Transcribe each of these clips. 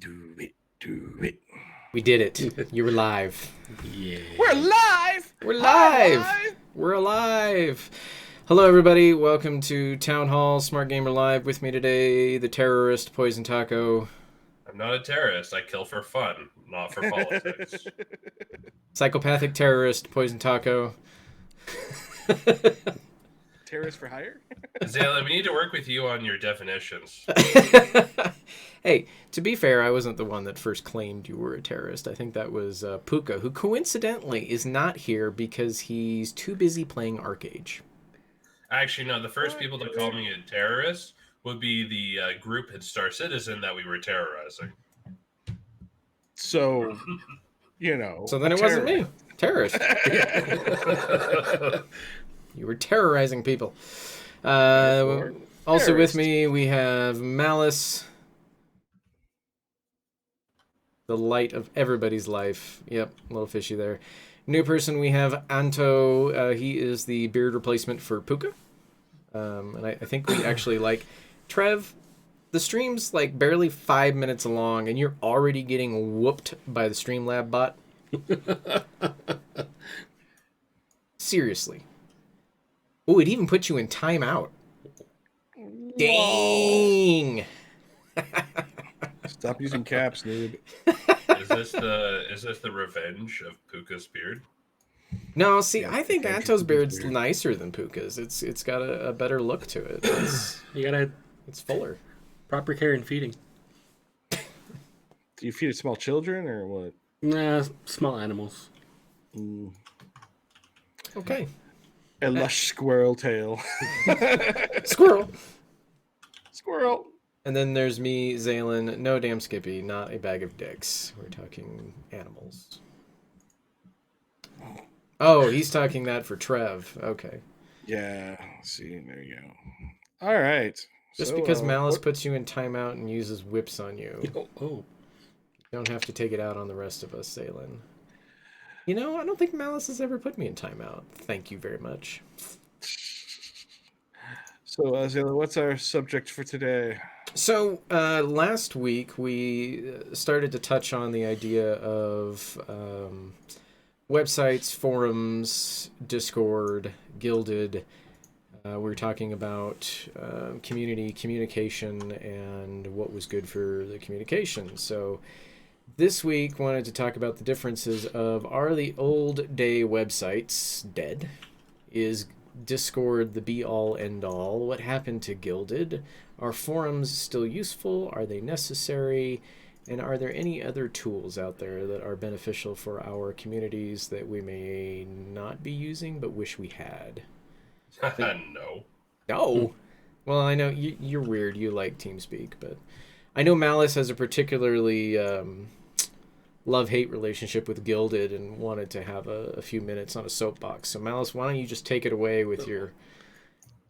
Do it. Do it. We did it. You were live. Yeah. We're live. We're live. We're alive. Hello, everybody. Welcome to Town Hall Smart Gamer Live. With me today, the terrorist Poison Taco, I'm not a terrorist. I kill for fun, not for politics. psychopathic terrorist Poison Taco. Terrorist for hire? Zayla, we need to work with you on your definitions. Hey, to be fair, I wasn't the one that first claimed you were a terrorist. I think that was Puka, who coincidentally is not here because he's too busy playing Arcade. Actually, no, the first people to call me a terrorist would be the group at Star Citizen that we were terrorizing. So, you know. So then it wasn't me. Terrorist. You were terrorizing people. Also with me, we have Malice, the light of everybody's life. Yep, a little fishy there. New person, we have Anto. He is the beard replacement for Puka. And I think we actually like... Trev, the stream's like barely 5 minutes long, and you're already getting whooped by the Streamlab bot. Seriously. Oh, it even put you in timeout. Dang! Stop using caps, dude. Is this the revenge of Puka's beard? No, see, I think thank you Anto's for beard's this beard. nicer than Puka's. It's got a better look to it. You gotta It's fuller. proper care and feeding. Do you feed it small children or what? Nah, small animals. Okay. A lush squirrel tail. Squirrel. Squirrel. And then there's me, Zaylin. No damn Skippy, not a bag of dicks. We're talking animals. Oh, he's talking that for Trev. Okay. Yeah. See, there you go. All right. Just So, because Malice what- puts you in timeout and uses whips on you, Oh. you don't have to take it out on the rest of us, Zaylin. You know, I don't think Malice has ever put me in timeout. Thank you very much. So, Zayla, what's our subject for today? So, last week we started to touch on the idea of websites, forums, Discord, Guilded. We were talking about community communication and what was good for the communication. So, this week wanted to talk about the differences of, are the old day websites dead? Is Discord the be-all, end-all? What happened to Guilded? Are forums still useful? Are they necessary? And are there any other tools out there that are beneficial for our communities that we may not be using but wish we had? No. No. Well, I know you're weird. You like TeamSpeak, but I know Malice has a particularly love-hate relationship with Guilded and wanted to have a few minutes on a soapbox. So Malice, why don't you just take it away with your...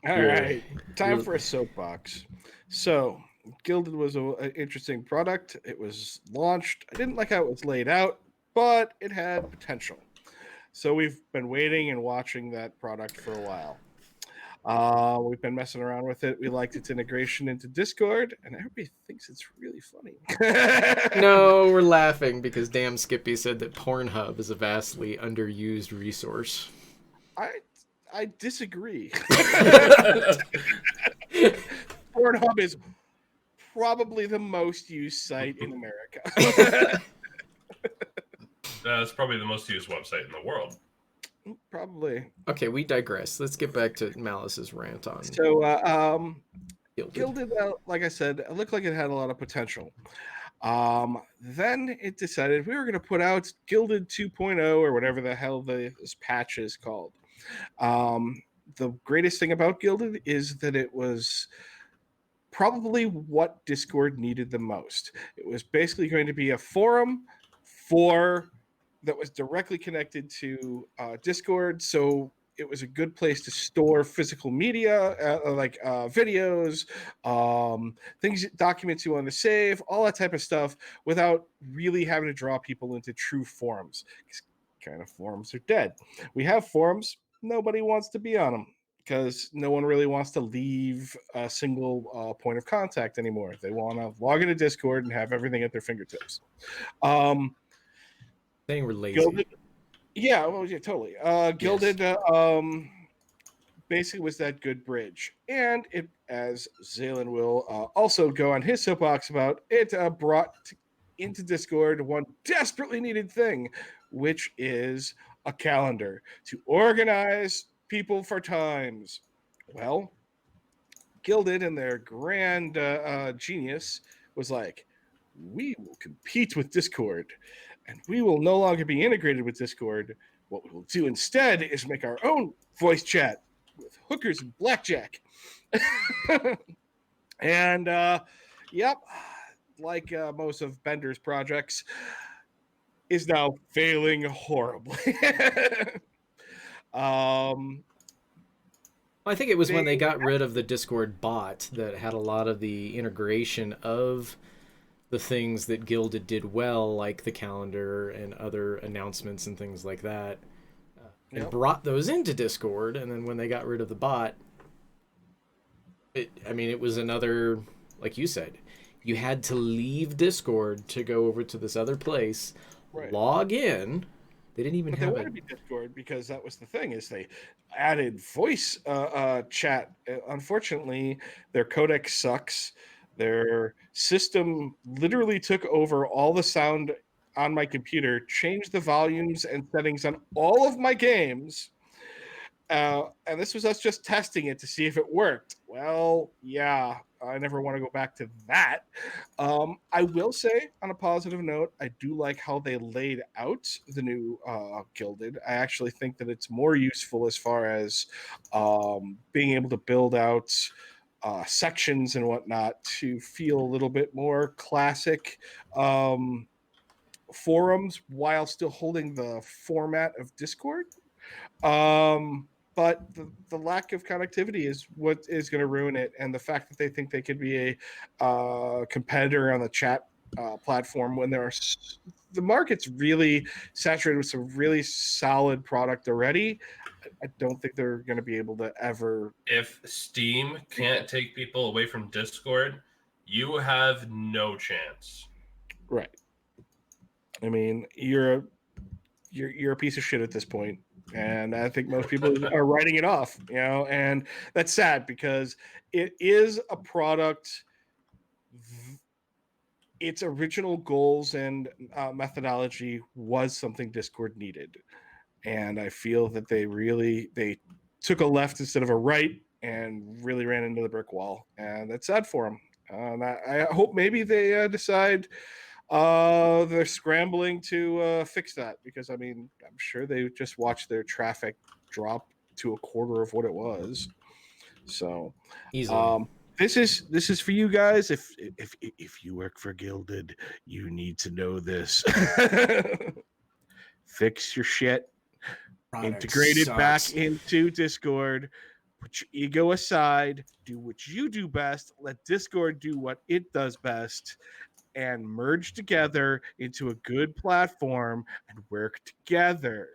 All Your- right. Time your- for a soapbox. So, Guilded was an interesting product. It was launched. I didn't like how it was laid out, but it had potential. So, we've been waiting and watching that product for a while. We've been messing around with it. We liked its integration into Discord, and everybody thinks it's really funny. No, we're laughing because damn Skippy said that Pornhub is a vastly underused resource. I disagree. Pornhub is probably the most used site in America. That's probably the most used website in the world. Probably. Okay, we digress. Let's get back to Malice's rant on So, Guilded. Guilded, like I said, it looked like it had a lot of potential. Then it decided we were going to put out Guilded 2.0 or whatever the hell this patch is called. The greatest thing about Guilded is that it was probably what Discord needed the most. It was basically going to be a forum that was directly connected to Discord, so it was a good place to store physical media, like videos, things, documents you want to save, all that type of stuff, without really having to draw people into true forums. Kind of forums are dead. We have forums, nobody wants to be on them. because no one really wants to leave a single point of contact anymore. They want to log into Discord and have everything at their fingertips. Saying we're lazy. Gilded, yeah, well, yeah, totally. Gilded basically was that good bridge, and it, as Zalen will also go on his soapbox about, it brought into Discord one desperately needed thing, which is a calendar to organize people for times. Well, Gilded in their grand genius was like, we will compete with Discord, and we will no longer be integrated with Discord. What we will do instead is make our own voice chat with hookers and blackjack. And yep, like most of Bender's projects, is now failing horribly. I think it was when they got rid of the Discord bot that had a lot of the integration of the things that Gilded did well, like the calendar and other announcements and things like that, and brought those into Discord. And then when they got rid of the bot, it was another, like you said, you had to leave Discord to go over to this other place, log in. They didn't even have it. They wanted to be Discord because that was the thing, is they added voice chat. Unfortunately, their codec sucks. Their system literally took over all the sound on my computer, changed the volumes and settings on all of my games. And this was us just testing it to see if it worked. Well, yeah, I never want to go back to that. I will say, on a positive note, I do like how they laid out the new Gilded. I actually think that it's more useful as far as being able to build out sections and whatnot to feel a little bit more classic forums while still holding the format of Discord. But the lack of connectivity is what is going to ruin it. And the fact that they think they could be a competitor on the chat platform when the market's really saturated with some really solid product already, I don't think they're going to be able to ever. If Steam can't take people away from Discord, you have no chance. Right. I mean, you're a piece of shit at this point. And I think most people are writing it off, and that's sad because it is a product. Its original goals and methodology was something Discord needed. And I feel that they took a left instead of a right and really ran into the brick wall. And that's sad for them. I hope maybe they decide they're scrambling to fix that, because I'm sure they just watched their traffic drop to a quarter of what it was. So easily. This is for you guys. If you work for Gilded, you need to know this. Fix your shit. Integrate it back into Discord. Put your ego aside. Do what you do best. Let Discord do what it does best. And merge together into a good platform and work together.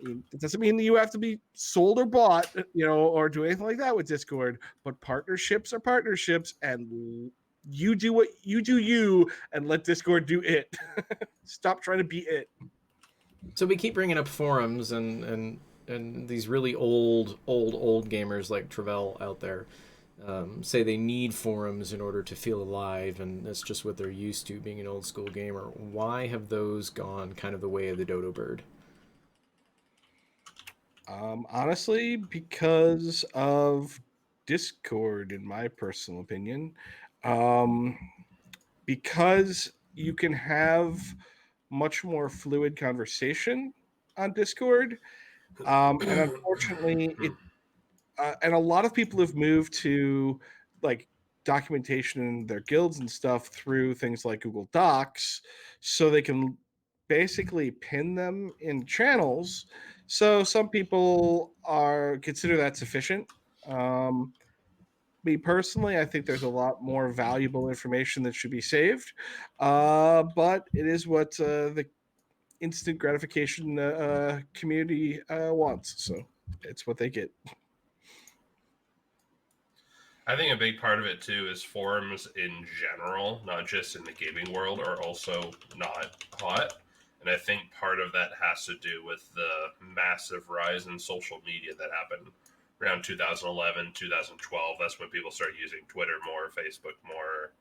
It doesn't mean that you have to be sold or bought, or do anything like that with Discord. But partnerships are partnerships, and you do what you do, and let Discord do it. Stop trying to be it. So we keep bringing up forums and these really old gamers like Travell out there. Say they need forums in order to feel alive, and that's just what they're used to, being an old school gamer. Why have those gone kind of the way of the dodo bird? Honestly, because of Discord, in my personal opinion. Because you can have much more fluid conversation on Discord. And unfortunately, and a lot of people have moved to like documentation in their guilds and stuff through things like Google Docs, so they can basically pin them in channels. So some people consider that sufficient. Me personally, I think there's a lot more valuable information that should be saved. But it is what the instant gratification community wants. So it's what they get. I think a big part of it too is forums in general, not just in the gaming world, are also not hot. And I think part of that has to do with the massive rise in social media that happened around 2011, 2012. That's when people started using Twitter more, Facebook more.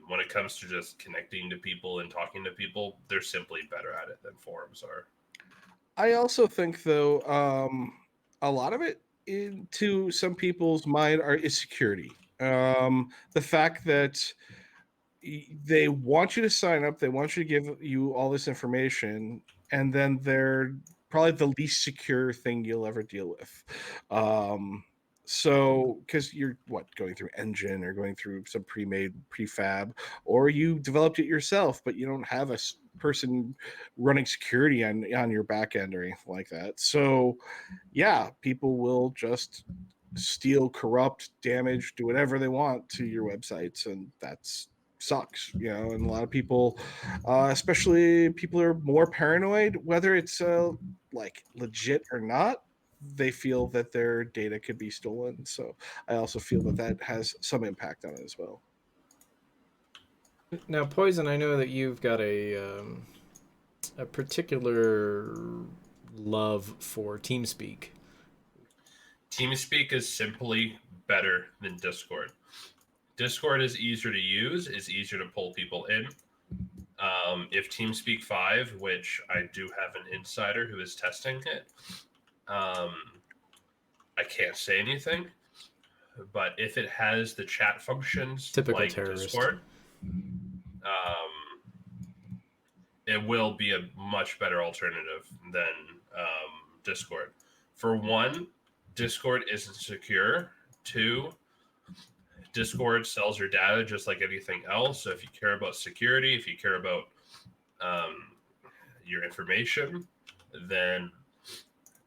When it comes to just connecting to people and talking to people, they're simply better at it than forums are. I also think, though, a lot of it, to some people's mind, is security. The fact that they want you to sign up, they want you to give you all this information, and then they're probably the least secure thing you'll ever deal with. So, because you're going through Engine or going through some pre-made prefab, or you developed it yourself, but you don't have a person running security on your back end or anything like that. So, yeah, people will just steal, corrupt, damage, do whatever they want to your websites, and that's sucks, and a lot of people, especially people who are more paranoid, whether it's like legit or not, they feel that their data could be stolen. So I also feel that has some impact on it as well. Now, Poison, I know that you've got a particular love for TeamSpeak. TeamSpeak is simply better than Discord. Discord is easier to use, is easier to pull people in. If TeamSpeak 5, which I do have an insider who is testing it, I can't say anything, but if it has the chat functions Typical like terrorist. Discord, it will be a much better alternative than Discord. For one, Discord isn't secure. Two, Discord sells your data just like anything else. So if you care about security, if you care about your information, then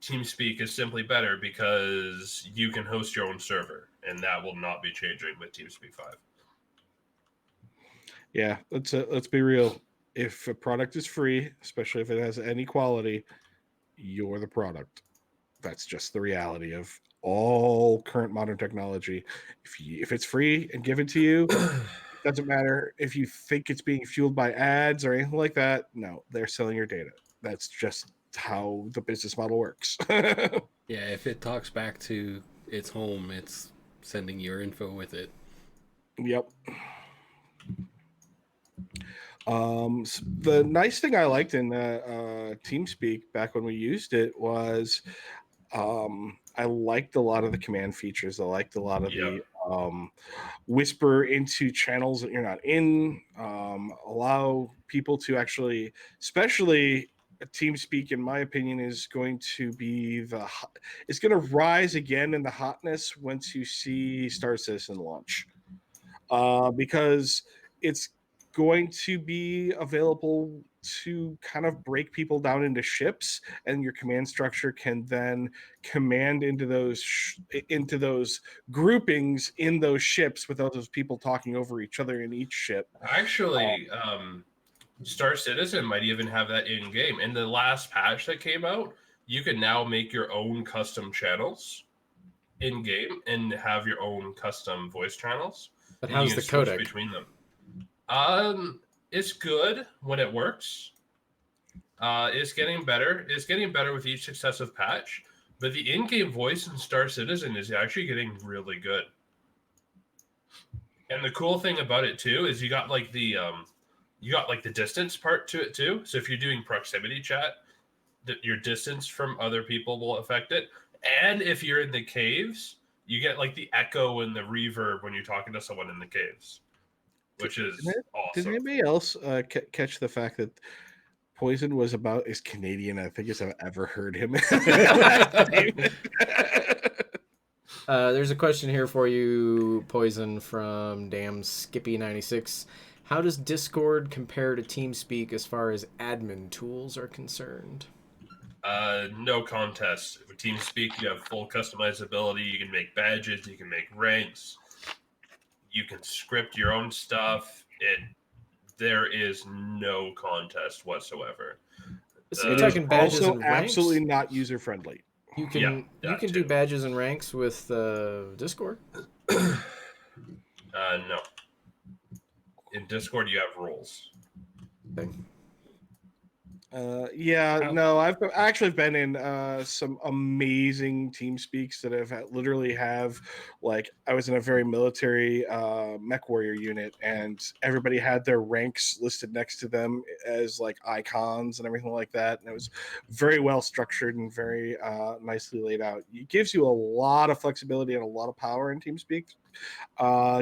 TeamSpeak is simply better because you can host your own server, and that will not be changing with TeamSpeak 5. Yeah, let's be real. If a product is free, especially if it has any quality, you're the product. That's just the reality of all current modern technology. If it's free and given to you, it doesn't matter if you think it's being fueled by ads or anything like that. No, they're selling your data. That's just how the business model works. Yeah, if it talks back to its home, it's sending your info with it. Yep. The nice thing I liked in TeamSpeak back when we used it was I liked a lot of the command features. I liked a lot of the whisper into channels that you're not in, allow people to actually, especially TeamSpeak, in my opinion, is going to be it's going to rise again in the hotness once you see Star Citizen launch, because it's going to be available to kind of break people down into ships, and your command structure can then command into those groupings in those ships without those people talking over each other in each ship. Actually, Star Citizen might even have that in game. In the last patch that came out, you can now make your own custom channels in game and have your own custom voice channels. But how's the codec between them? It's good when it works. It's getting better. It's getting better with each successive patch. But the in-game voice in Star Citizen is actually getting really good. And the cool thing about it too is you got like the distance part to it too. So if you're doing proximity chat, your distance from other people will affect it. And if you're in the caves, you get like the echo and the reverb when you're talking to someone in the caves, which is awesome. Did anybody else catch the fact that Poison was about as Canadian, I think, as I've ever heard him? There's a question here for you, Poison, from Damn Skippy96. How does Discord compare to TeamSpeak as far as admin tools are concerned? No contest. With TeamSpeak, you have full customizability. You can make badges. You can make ranks. You can script your own stuff. There is no contest whatsoever. So you're talking badges also and ranks? absolutely not user friendly. You can do badges and ranks with Discord. No. In Discord, you have rules. Yeah, no, I've actually been in some amazing team speaks that literally have, like, I was in a very military mech warrior unit, and everybody had their ranks listed next to them as like icons and everything like that, and it was very well structured and very nicely laid out. It gives you a lot of flexibility and a lot of power in TeamSpeak.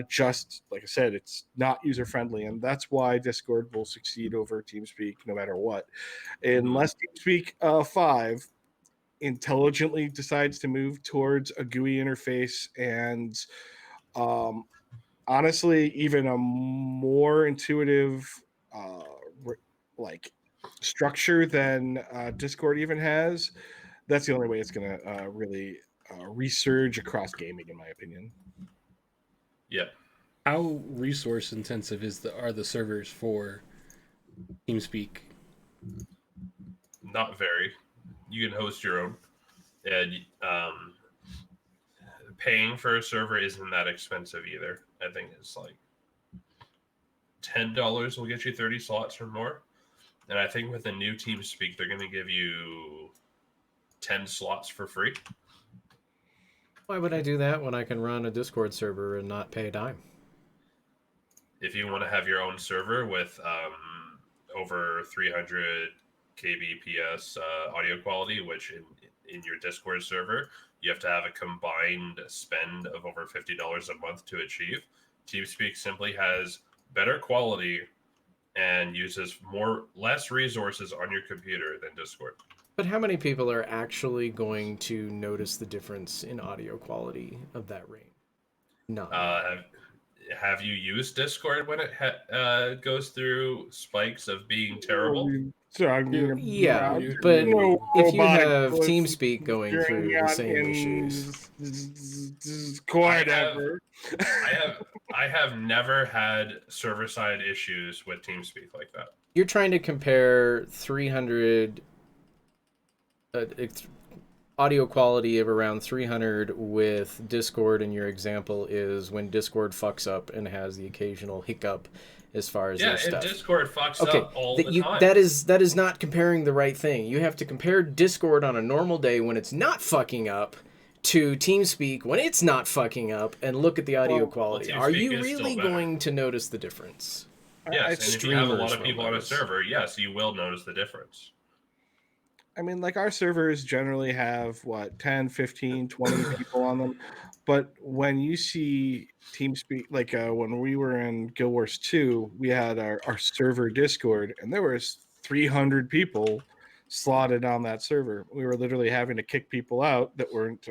Just like I said, it's not user friendly, and that's why Discord will succeed over TeamSpeak no matter what. Unless TeamSpeak 5 intelligently decides to move towards a GUI interface and honestly, even a more intuitive like structure than Discord even has, that's the only way it's going to really resurge across gaming, in my opinion. Yeah. How resource intensive are the servers for TeamSpeak? Not very. You can host your own, and paying for a server isn't that expensive either. I think it's like $10 will get you 30 slots or more, and I think with the new TeamSpeak, they're going to give you 10 slots for free. Why would I do that when I can run a Discord server and not pay a dime? If you want to have your own server with over 300 kbps audio quality, which in your Discord server, you have to have a combined spend of over $50 a month to achieve. TeamSpeak simply has better quality and uses less resources on your computer than Discord. But how many people are actually going to notice the difference in audio quality of that range? None. Have you used Discord when it goes through spikes of being terrible? Yeah, but if you have TeamSpeak going through the same issues, I have never had server-side issues with TeamSpeak like that. You're trying to compare 300 audio quality of around 300 with Discord, and your example is when Discord fucks up and has the occasional hiccup as far as their stuff. Yeah, Discord fucks up all the time. That is not comparing the right thing. You have to compare Discord on a normal day when it's not fucking up to TeamSpeak when it's not fucking up, and look at the audio quality. Are you really going to notice the difference? Yes, and if you have a lot of people on a server, yes, you will notice the difference. I mean, like, our servers generally have 10, 15, 20 people on them. But when you see TeamSpeak, like when we were in Guild Wars 2, we had our server Discord, and there was 300 people slotted on that server. We were literally having to kick people out that weren't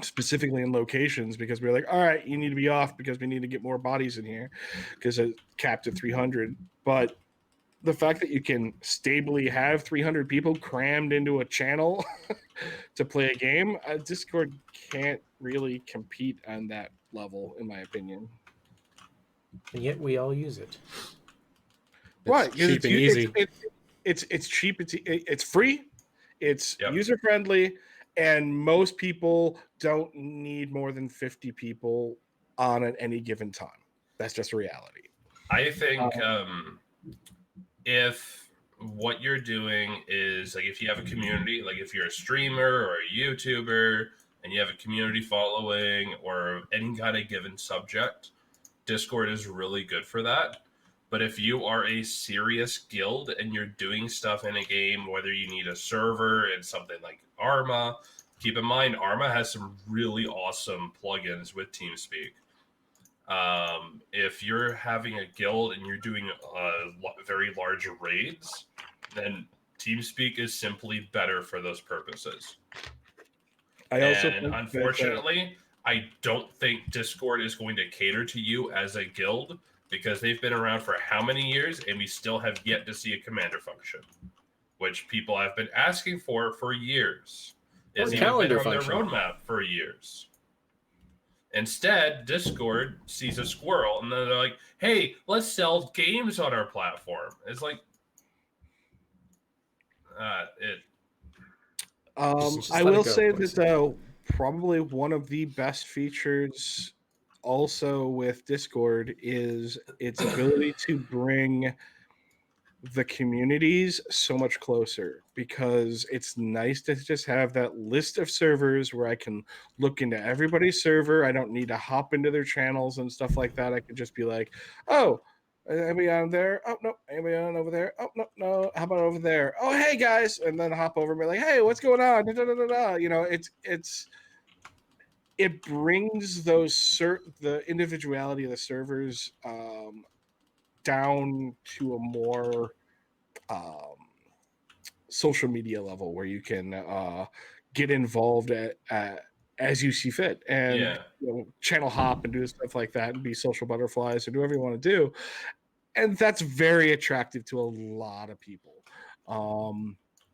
specifically in locations, because we were like, all right, you need to be off because we need to get more bodies in here, because it capped at 300. But the fact that you can stably have 300 people crammed into a channel to play a game, Discord can't really compete on that level, in my opinion. And yet we all use it. Right? Cheap and easy. It's cheap. It's free. It's user friendly, and most people don't need more than 50 people on at any given time. That's just a reality. I think. If what you're doing is, like, if you have a community, like if you're a streamer or a YouTuber and you have a community following or any kind of given subject, Discord is really good for that. But if you are a serious guild and you're doing stuff in a game, whether you need a server and something like Arma, keep in mind Arma has some really awesome plugins with TeamSpeak. If you're having a guild and you're doing very large raids, then TeamSpeak is simply better for those purposes. Unfortunately, I don't think Discord is going to cater to you as a guild, because they've been around for how many years, and we still have yet to see a commander function, which people have been asking for years. It's even been on their roadmap for years. Instead, Discord sees a squirrel, and then they're like, hey, let's sell games on our platform. It's like, I will say that probably one of the best features also with Discord is its ability to bring the communities so much closer, because it's nice to just have that list of servers where I can look into everybody's server. I don't need to hop into their channels and stuff like that. I can just be like, oh, anybody on there? Oh, no. Anybody on over there? Oh, no, no. How about over there? Oh, hey, guys. And then hop over and be like, hey, what's going on? Da, da, da, da, da. You know, it brings the individuality of the servers down to a more um, social media level where you can get involved at as you see fit, and Yeah. channel hop and do stuff like that and be social butterflies or do whatever you want to do, and that's very attractive to a lot of people.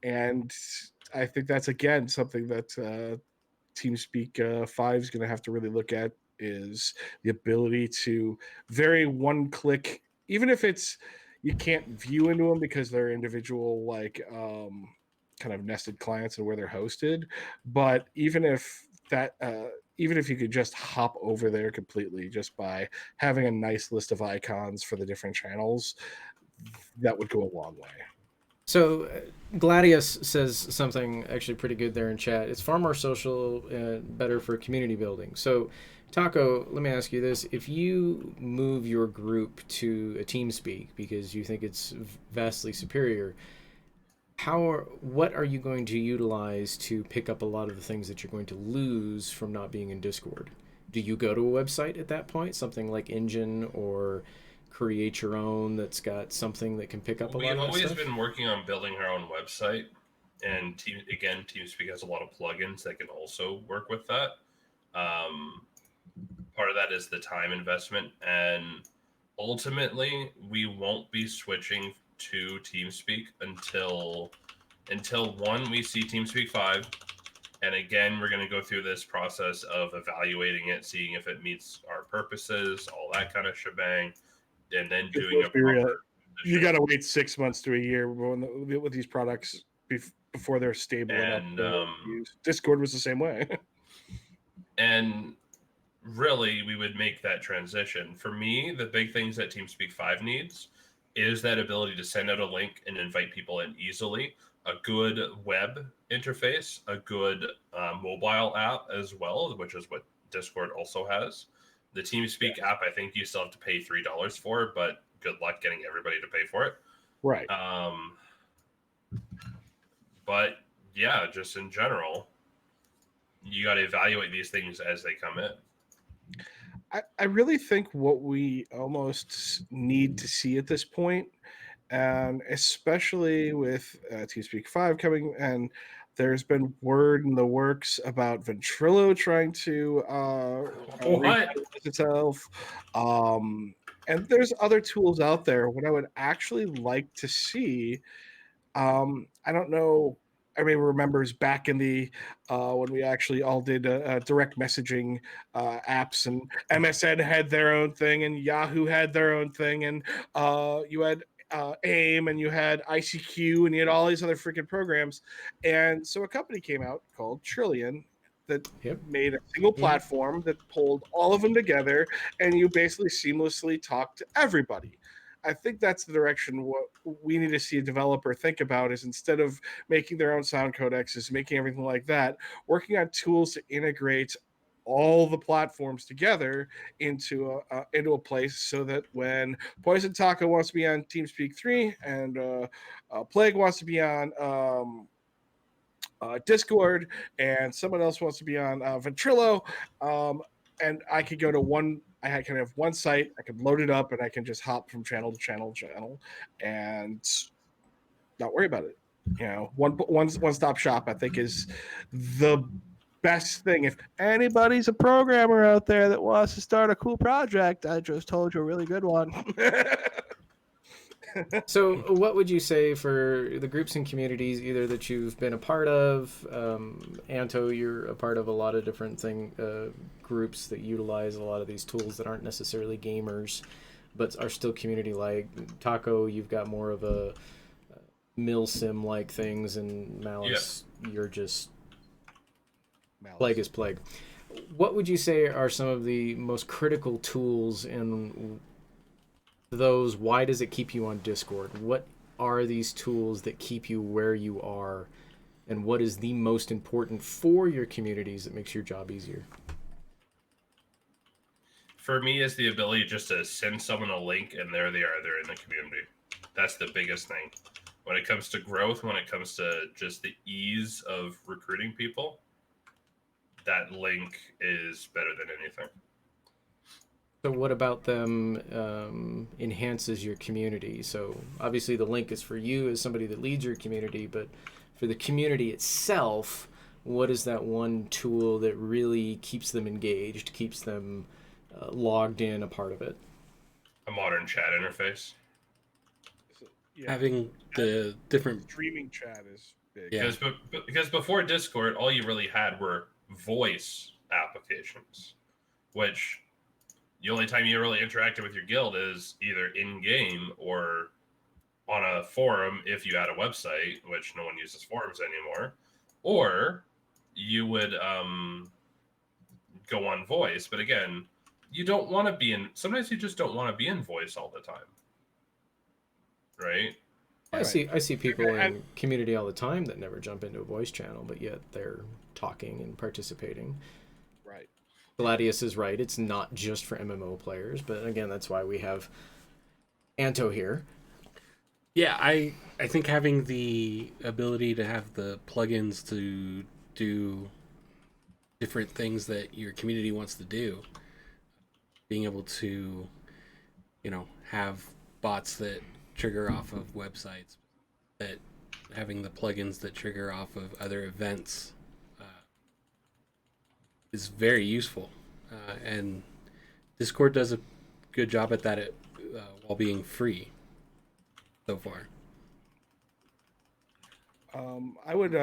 And I think that's again something that TeamSpeak 5 is going to have to really look at, is the ability to very one click, even if it's you can't view into them because they're individual kind of nested clients and where they're hosted. But even if you could just hop over there completely just by having a nice list of icons for the different channels, that would go a long way. So Gladius says something actually pretty good there in chat. It's far more social and better for community building. So Taco, let me ask you this. If you move your group to a TeamSpeak because you think it's vastly superior, what are you going to utilize to pick up a lot of the things that you're going to lose from not being in Discord? Do you go to a website at that point, something like Engine, or create your own that's got something that can pick up a lot of that stuff? We've always been working on building our own website, and TeamSpeak has a lot of plugins that can also work with that. Part of that is the time investment, and ultimately we won't be switching to TeamSpeak until one, we see TeamSpeak 5, and again we're going to go through this process of evaluating it, seeing if it meets our purposes, all that kind of shebang, and then doing a proper you got to wait 6 months to a year with these products before they're stable enough to use. Discord was the same way. And really, we would make that transition. For me, the big things that TeamSpeak 5 needs is that ability to send out a link and invite people in easily, a good web interface, a good mobile app as well, which is what Discord also has. The TeamSpeak app, I think you still have to pay $3 for, but good luck getting everybody to pay for it. Right. But yeah, just in general, you got to evaluate these things as they come in. I really think what we almost need to see at this point, and especially with TeamSpeak 5 coming, and there's been word in the works about Ventrilo trying to What? itself. And there's other tools out there. What I would actually like to see, I don't know, everybody remembers back in the when we actually all did direct messaging apps, and MSN had their own thing, and Yahoo had their own thing, and you had AIM, and you had ICQ, and you had all these other freaking programs. And so a company came out called Trillion that made a single platform that pulled all of them together, and you basically seamlessly talk to everybody. I think that's the direction what we need to see a developer think about, is instead of making their own sound codecs, making everything like that, working on tools to integrate all the platforms together into a place, so that when Poison Taco wants to be on TeamSpeak 3 and Plague wants to be on Discord, and someone else wants to be on Ventrilo, and I could go to one. I can have one site. I can load it up, and I can just hop from channel to channel to channel, and not worry about it. You know, one stop shop, I think, is the best thing. If anybody's a programmer out there that wants to start a cool project, I just told you a really good one. So what would you say for the groups and communities either that you've been a part of? Anto, you're a part of a lot of different groups that utilize a lot of these tools that aren't necessarily gamers, but are still community-like. Taco, you've got more of a milsim-like things, and Malice, you're just Malice. Plague is plague. What would you say are some of the most critical tools in those? Why does it keep you on Discord? What are these tools that keep you where you are? And what is the most important for your communities that makes your job easier? For me, is the ability just to send someone a link and there they are. They're in the community. That's the biggest thing. When it comes to growth, when it comes to just the ease of recruiting people, that link is better than anything. So what about them enhances your community? So obviously the link is for you as somebody that leads your community, but for the community itself, what is that one tool that really keeps them engaged, keeps them logged in, a part of it? A modern chat interface. Yeah, Having the different streaming chat is big. Yeah. Because before Discord, all you really had were voice applications, which the only time you really interacted with your guild is either in game or on a forum if you had a website, which no one uses forums anymore, or you would go on voice. But again, you don't want to be in. Sometimes you just don't want to be in voice all the time, right? I see people And- in community all the time that never jump into a voice channel, but yet they're talking and participating. Right. Gladius is right. It's not just for MMO players, but again, that's why we have Anto here. Yeah, I think having the ability to have the plugins to do different things that your community wants to do, being able to, have bots that trigger off of websites, that having the plugins that trigger off of other events is very useful. And Discord does a good job at that while being free so far. I would,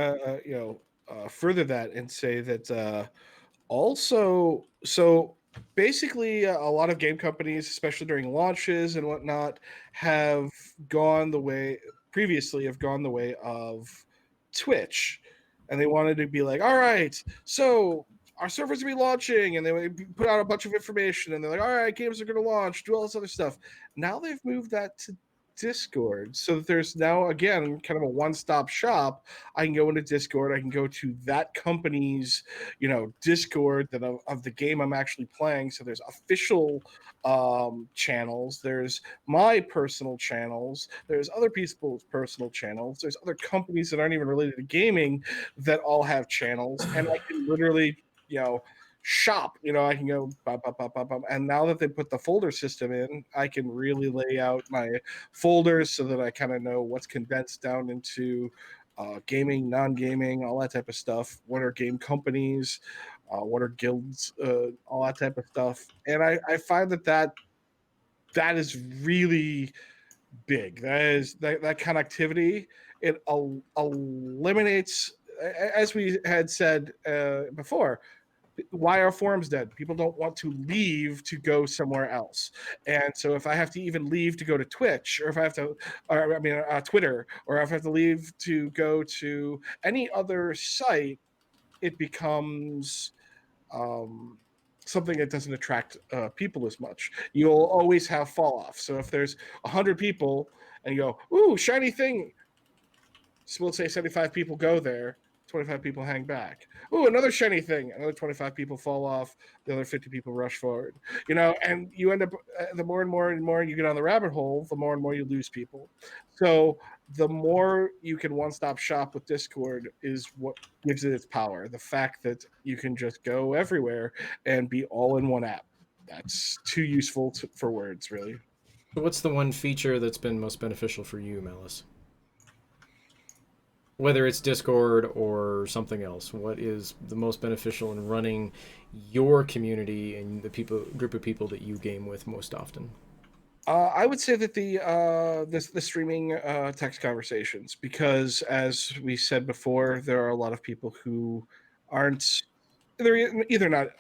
further that and say that also, so basically, a lot of game companies, especially during launches and whatnot, have gone the way of Twitch, and they wanted to be like, all right, so our servers will be launching, and they would put out a bunch of information, and they're like, all right, games are going to launch, do all this other stuff. Now they've moved that to Discord, so that there's now again kind of a one-stop shop. I can go into Discord, I can go to that company's Discord that of the game I'm actually playing. So there's official channels, there's my personal channels, there's other people's personal channels, there's other companies that aren't even related to gaming that all have channels, and I can literally shop. I can go bop, bop, bop, bop, bop. And now that they put the folder system in, I can really lay out my folders so that I kind of know what's condensed down into gaming, non-gaming, all that type of stuff. What are game companies? What are guilds? All that type of stuff. And I find that is really big. That connectivity. It eliminates, as we had said before, why are forums dead? People don't want to leave to go somewhere else. And so if I have to even leave to go to Twitch, or if I have to, Twitter, or if I have to leave to go to any other site, it becomes something that doesn't attract people as much. You'll always have fall off. So if there's 100 people and you go, ooh, shiny thing, so we'll say 75 people go there, 25 people hang back. Ooh, another shiny thing. Another 25 people fall off. The other 50 people rush forward. And you end up, the more and more you get on the rabbit hole, the more and more you lose people. So the more you can one-stop shop with Discord is what gives it its power. The fact that you can just go everywhere and be all in one app. That's too useful for words, really. So what's the one feature that's been most beneficial for you, Malice? Whether it's Discord or something else, what is the most beneficial in running your community and the group of people that you game with most often? I would say that the streaming text conversations, because as we said before, there are a lot of people who aren't, they're either not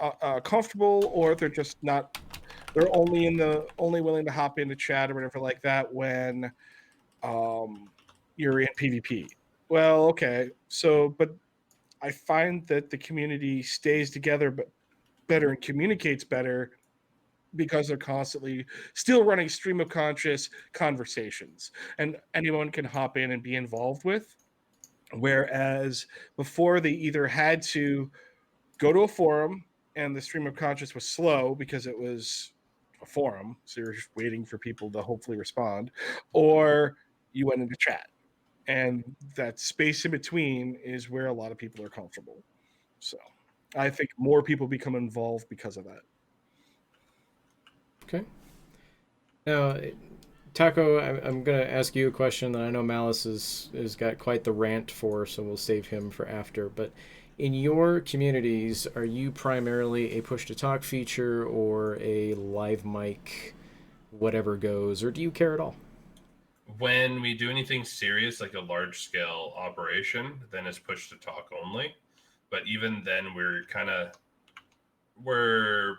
comfortable, or they're just not. They're only willing to hop into chat or whatever like that when you're in PvP. Well, okay, so but I find that the community stays together but better and communicates better because they're constantly still running stream of conscious conversations and anyone can hop in and be involved with. Whereas before, they either had to go to a forum and the stream of conscious was slow because it was a forum, so you're just waiting for people to hopefully respond, or you went into chat. And that space in between is where a lot of people are comfortable. So I think more people become involved because of that. Okay. Now, Taco, I'm going to ask you a question that I know Malice has got quite the rant for, so we'll save him for after. But in your communities, are you primarily a push-to-talk feature or a live mic, whatever goes, or do you care at all? When we do anything serious, like a large-scale operation, then it's push-to-talk only. But even then, we're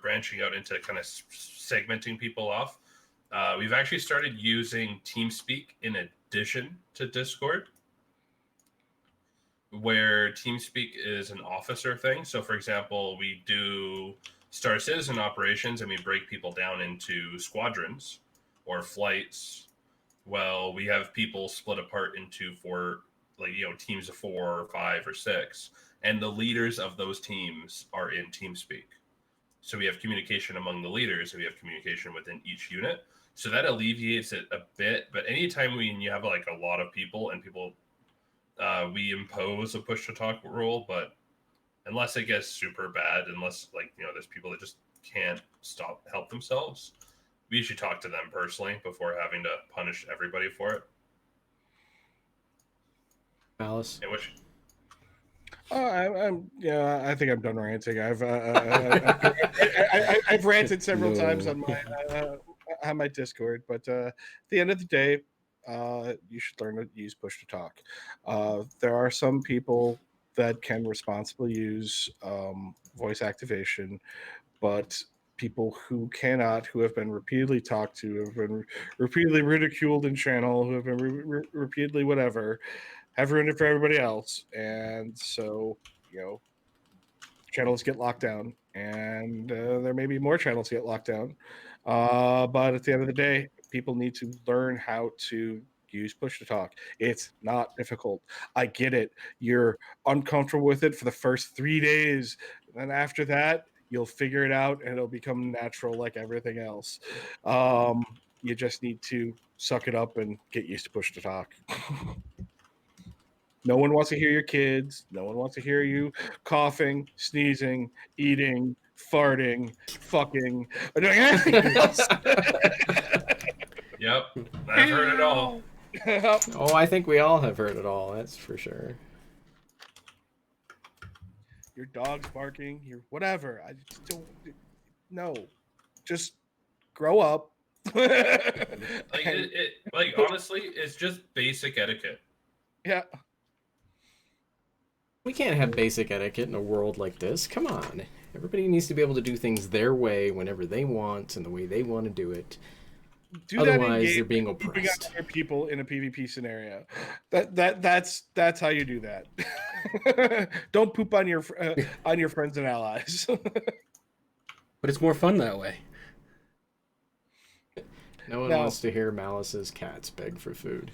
branching out into kind of segmenting people off. We've actually started using TeamSpeak in addition to Discord, where TeamSpeak is an officer thing. So, for example, we do Star Citizen operations and we break people down into squadrons or flights. Well, we have people split apart into teams of 4 or 5 or 6, and the leaders of those teams are in TeamSpeak. So we have communication among the leaders, and we have communication within each unit. So that alleviates it a bit. But anytime when you have like a lot of people and people, we impose a push to talk rule. But unless it gets super bad, unless there's people that just can't help themselves, we usually talk to them personally before having to punish everybody for it. Malice? In which I think I'm done ranting. I've ranted several times on my Discord, but at the end of the day, you should learn to use push to talk. There are some people that can responsibly use voice activation, but people who cannot, who have been repeatedly talked to, have been repeatedly ridiculed in channel, who have been repeatedly whatever, have ruined it for everybody else. And so, channels get locked down, and there may be more channels get locked down. But at the end of the day, people need to learn how to use push to talk. It's not difficult. I get it. You're uncomfortable with it for the first 3 days. And after that, you'll figure it out and it'll become natural like everything else. You just need to suck it up and get used to push to talk. No one wants to hear your kids. No one wants to hear you coughing, sneezing, eating, farting, fucking, or doing anything else. Yep, I've heard it all. Oh, I think we all have heard it all, that's for sure. Your dog's barking, your whatever. I just don't. No, just grow up. Honestly, it's just basic etiquette. Yeah. We can't have basic etiquette in a world like this. Come on. Everybody needs to be able to do things their way whenever they want and the way they want to do it. Otherwise, they're being oppressed. Other people in a PvP scenario. That's how you do that. Don't poop on your friends and allies. But it's more fun that way. No one wants to hear Malice's cats beg for food.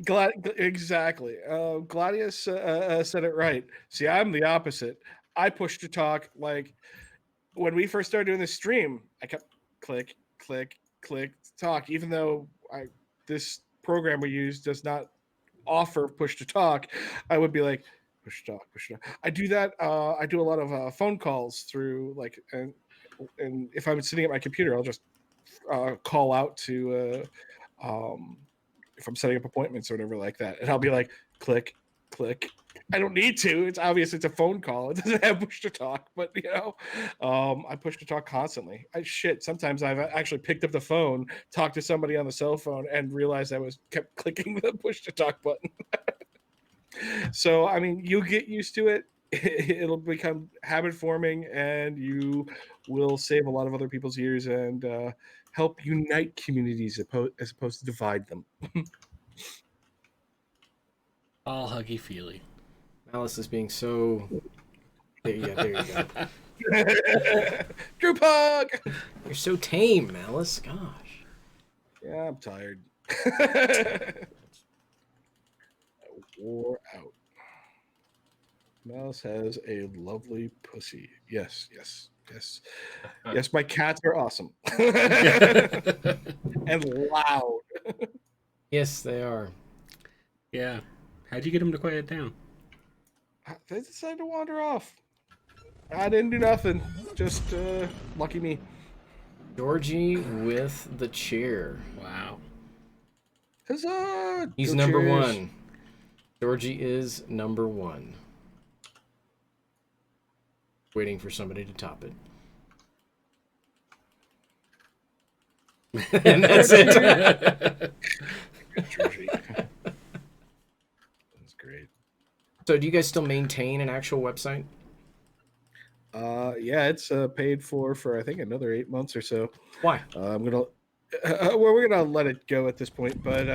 Exactly. Gladius said it right. See, I'm the opposite. I push to talk. Like when we first started doing this stream, I kept click, click, click, talk. Even though this program we use does not offer push to talk, I would be like push to talk, push to talk. I do that. I do a lot of phone calls through and if I'm sitting at my computer, I'll just call out to. If I'm setting up appointments or whatever like that, and I'll be like, click, click. I don't need to. It's obvious it's a phone call. It doesn't have push to talk, but I push to talk constantly. Sometimes I've actually picked up the phone, talked to somebody on the cell phone, and realized I kept clicking the push to talk button. So, I mean, you get used to it. It'll become habit forming, and you will save a lot of other people's years and help unite communities as opposed to divide them. All huggy feely. Alice is being so. There you go. Group hug. You're so tame, Alice. Gosh. Yeah, I'm tired. I wore out. Mouse has a lovely pussy. Yes. Yes, my cats are awesome. And loud. Yes, they are. Yeah. How'd you get him to quiet down? They decided to wander off. I didn't do nothing. Just lucky me. Georgie with the chair. Wow. Huzzah! He's Go number Cheers. one. Georgie is number one. Waiting for somebody to top it. And that's it. Georgie. That's great. So do you guys still maintain an actual website? Yeah, it's paid for I think another 8 months or so. Why? I'm gonna we're gonna let it go at this point, but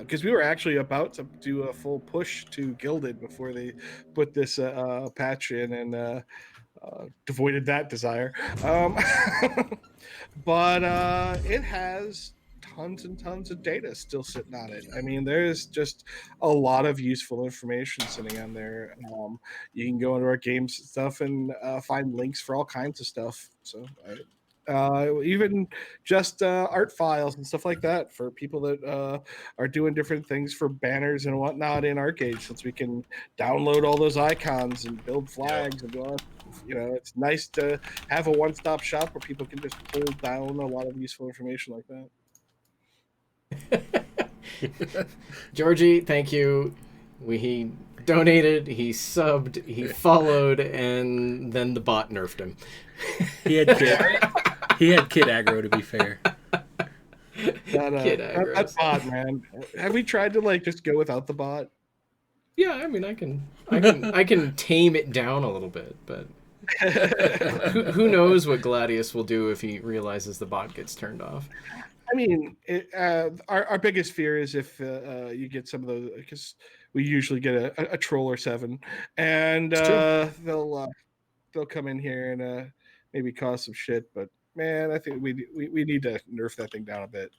because we were actually about to do a full push to Gilded before they put this patch in and devoided that desire. But it has tons and tons of data still sitting on it. I mean, there's just a lot of useful information sitting on there. You can go into our games stuff and find links for all kinds of stuff. So even just art files and stuff like that for people that are doing different things for banners and whatnot in Arcade, since we can download all those icons and build flags and go on. You know, it's nice to have a one-stop shop where people can just pull down a lot of useful information like that. Georgie, thank you. He donated, he subbed, he followed, and then the bot nerfed him. He had kid aggro, to be fair. That bot, man. Have we tried to like just go without the bot? Yeah, I mean, I can tame it down a little bit, but who knows what Gladius will do if he realizes the bot gets turned off. I mean, our biggest fear is if you get some of those, because we usually get a troll or 7, and they'll come in here and maybe cause some shit. But man, I think we need to nerf that thing down a bit.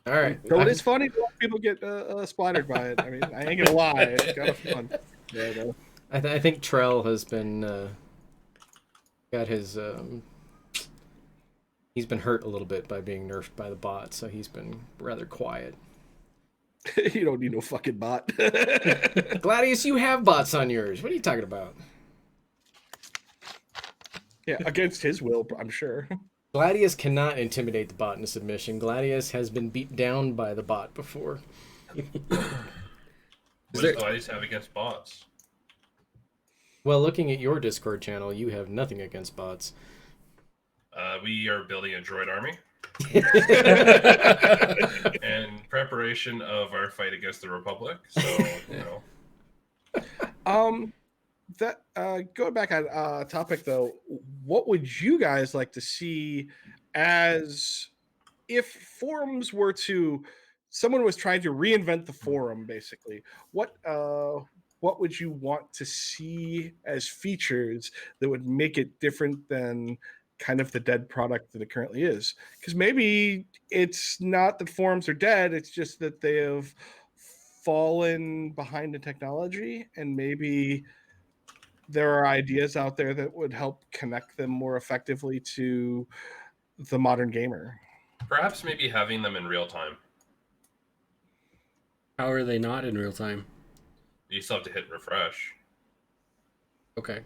All right. So it is funny when people get splattered by it. I mean, I ain't gonna lie, it's kind of fun. Yeah, I think Trell has been got his he's been hurt a little bit by being nerfed by the bot, so he's been rather quiet. You don't need no fucking bot. Gladius, you have bots on yours. What are you talking about? Yeah, against his will, I'm sure. Gladius cannot intimidate the bot into submission. Gladius has been beat down by the bot before. What does Gladius have against bots? Well, looking at your Discord channel, you have nothing against bots. We are building a droid army in preparation of our fight against the Republic. So, you know. That going back on topic though, what would you guys like to see as if forums were to someone was trying to reinvent the forum basically? What would you want to see as features that would make it different than kind of the dead product that it currently is? Because maybe it's not that forums are dead, it's just that they have fallen behind the technology, and maybe there are ideas out there that would help connect them more effectively to the modern gamer. Perhaps maybe having them in real time. How are they not in real time? You still have to hit refresh. Okay.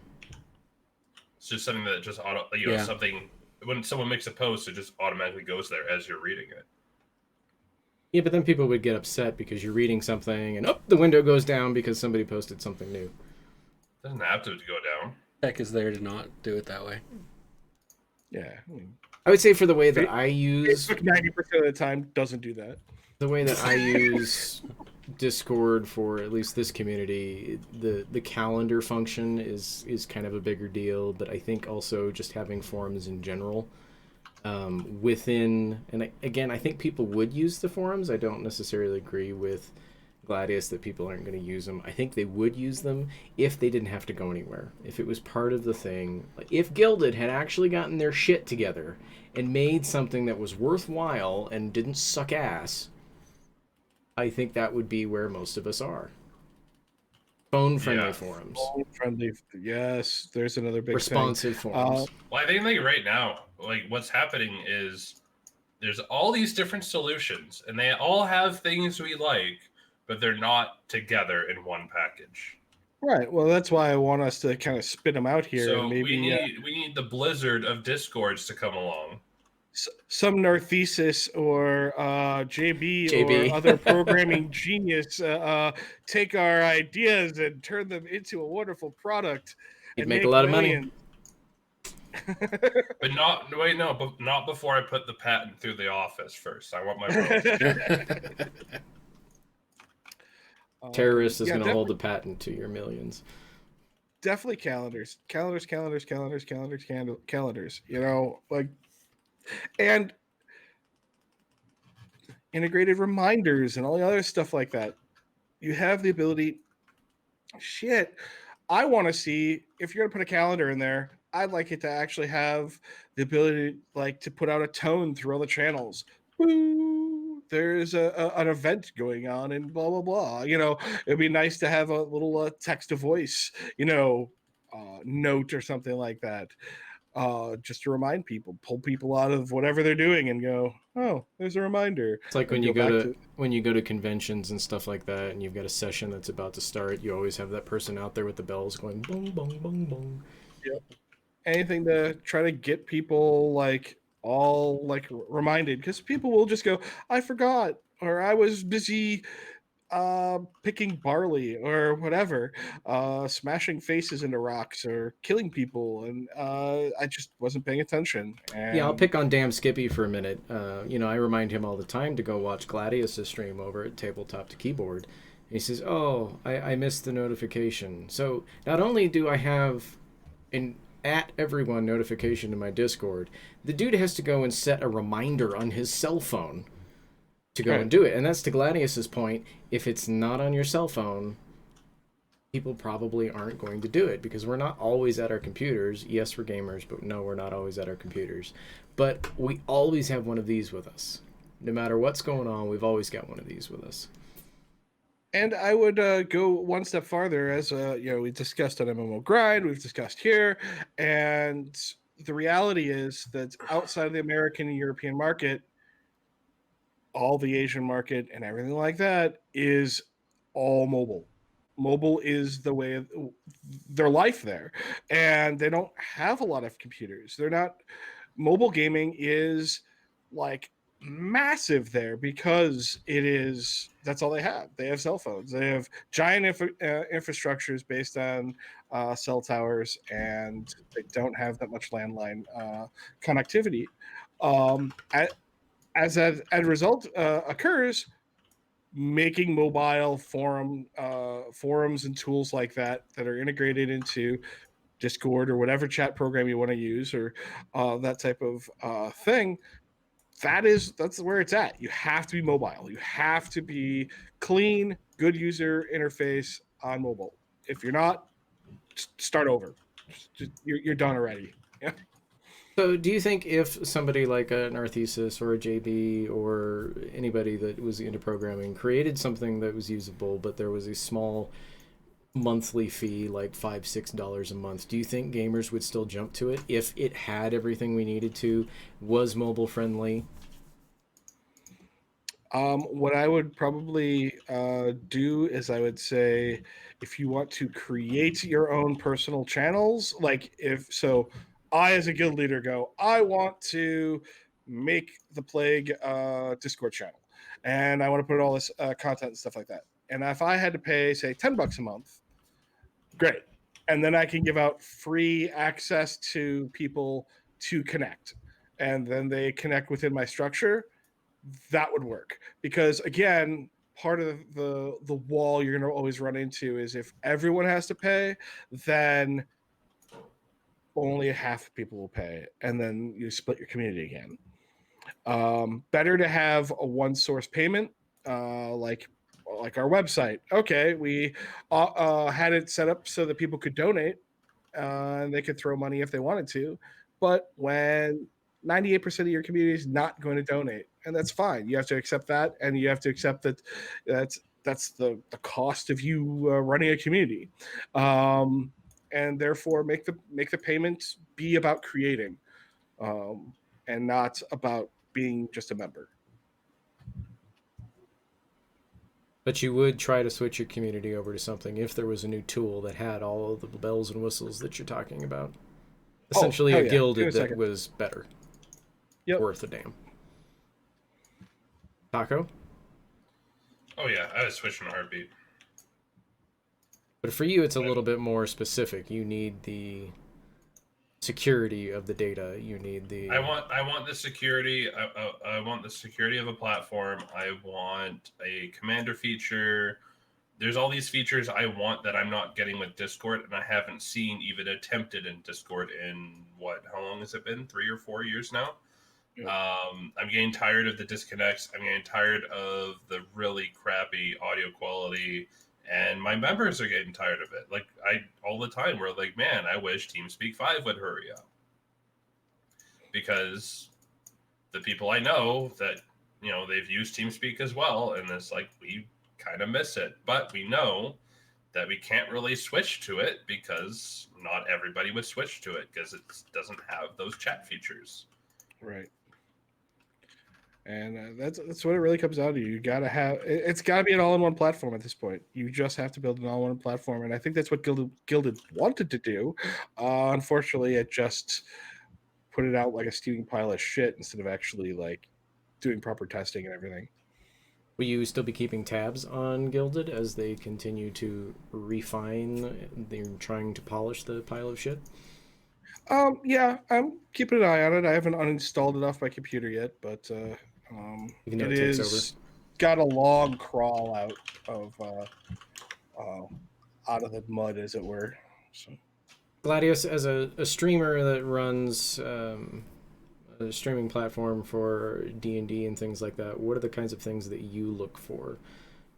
It's just something that just Yeah. something when someone makes a post, it just automatically goes there as you're reading it. Yeah, but then people would get upset because you're reading something and the window goes down because somebody posted something new. It doesn't have to go down. Tech is there to not do it that way. Yeah, I mean, I would say for the way that I use Facebook 90% of the time doesn't do that. the way that I use Discord for at least this community, the calendar function is kind of a bigger deal, but I think also just having forums in general within, and again, I think people would use the forums. I don't necessarily agree with Gladius that people aren't going to use them. I think they would use them if they didn't have to go anywhere. If it was part of the thing. Like if Gilded had actually gotten their shit together and made something that was worthwhile and didn't suck ass, I think that would be where most of us are. Phone-friendly Yeah. forums. Friendly, yes. There's another big Responsive thing. forums. Well, I think like right now, like what's happening is there's all these different solutions, and they all have things we like, but they're not together in one package. Right. Well, that's why I want us to kind of spit them out here, So and maybe we need the blizzard of discords to come along. Some Narthesis or JB JB. or other programming genius take our ideas and turn them into a wonderful product. You'd and make a lot of money. millions. But not before I put the patent through the office first. I want my royalties. Terrorist is yeah, going to hold the patent to your millions. Definitely calendars. You know, like, and integrated reminders and all the other stuff like that. You have the ability. Shit, I want to see if you're gonna put a calendar in there. I'd like it to actually have the ability, like, to put out a tone through all the channels. Boo, there's an event going on and blah blah blah. You know, it'd be nice to have a little text to voice, note or something like that. Just to remind people, pull people out of whatever they're doing and go, oh, there's a reminder. It's like And when you go to conventions and stuff like that, and you've got a session that's about to start. You always have that person out there with the bells going bong bong bong bong. Yep. Anything to try to get people all reminded, because people will just go, I forgot, or I was busy picking barley or whatever, smashing faces into rocks or killing people, and I just wasn't paying attention. And Yeah, I'll pick on damn Skippy for a minute. I remind him all the time to go watch Gladius' stream over at Tabletop to Keyboard. And he says, oh, I missed the notification. So not only do I have an at everyone notification in my Discord, the dude has to go and set a reminder on his cell phone to go and do it. And that's to Gladius's point. If it's not on your cell phone, people probably aren't going to do it because we're not always at our computers. Yes, we're gamers, but no, we're not always at our computers. But we always have one of these with us. No matter what's going on, we've always got one of these with us. And I would go one step farther, as we discussed on MMO Grind, we've discussed here, and the reality is that outside of the American and European market, all the Asian market and everything like that is all mobile. Mobile is the way of their life there, and they don't have a lot of computers. They're not. Mobile gaming is like massive there because that's all they have. They have cell phones. They have giant infrastructures based on cell towers, and they don't have that much landline connectivity. As a result occurs, making mobile forums and tools like that are integrated into Discord or whatever chat program you want to use, or that type of thing. That's where it's at. You have to be mobile. You have to be clean, good user interface on mobile. If you're not, start over. You're done already. Yeah. So do you think if somebody like an Narthesis or a JB or anybody that was into programming created something that was usable, but there was a small monthly fee, like $5-6 a month, do you think gamers would still jump to it if it had everything we needed to, was mobile friendly? What I would probably do is I would say, if you want to create your own personal channels, I as a guild leader go, I want to make the Plague Discord channel, and I want to put all this content and stuff like that. And if I had to pay, say, $10 a month, great. And then I can give out free access to people to connect. And then they connect within my structure. That would work. Because again, part of the wall you're going to always run into is if everyone has to pay, then only half of people will pay. And then you split your community again. Better to have a one source payment, like like our website. Okay, we had it set up so that people could donate and they could throw money if they wanted to. But when 98% of your community is not going to donate, and that's fine. You have to accept that, and you have to accept that that's the cost of you running a community, and therefore make the payment be about creating, and not about being just a member. But you would try to switch your community over to something if there was a new tool that had all of the bells and whistles that you're talking about. Essentially, hell a yeah. guild Give me a that second. was better. Yep. Worth a damn. Taco? Oh yeah, I would switch in a heartbeat. But for you, it's a little bit more specific. You need the security of the data. You need the. I want the security. I want the security of a platform. I want a commander feature. There's all these features I want that I'm not getting with Discord, and I haven't seen even attempted in Discord in how long has it been? 3 or 4 years now. I'm getting tired of the disconnects. I'm getting tired of the really crappy audio quality, and my members are getting tired of it. Like all the time, we're like, man, I wish TeamSpeak 5 would hurry up, because the people I know that they've used TeamSpeak as well, and it's like we kind of miss it, but we know that we can't really switch to it because not everybody would switch to it because it doesn't have those chat features. Right. And that's what it really comes down to. You gotta have it's got to be an all-in-one platform at this point. You just have to build an all-in-one platform, and I think that's what Gilded wanted to do. Unfortunately, it just put it out like a steaming pile of shit instead of actually like doing proper testing and everything. Will you still be keeping tabs on Gilded as they continue to refine? They're trying to polish the pile of shit. Yeah, I'm keeping an eye on it. I haven't uninstalled it off my computer yet, but Even though it it takes is got a long crawl out of the mud, as it were. So. Gladius, as a streamer that runs a streaming platform for D&D and things like that, what are the kinds of things that you look for?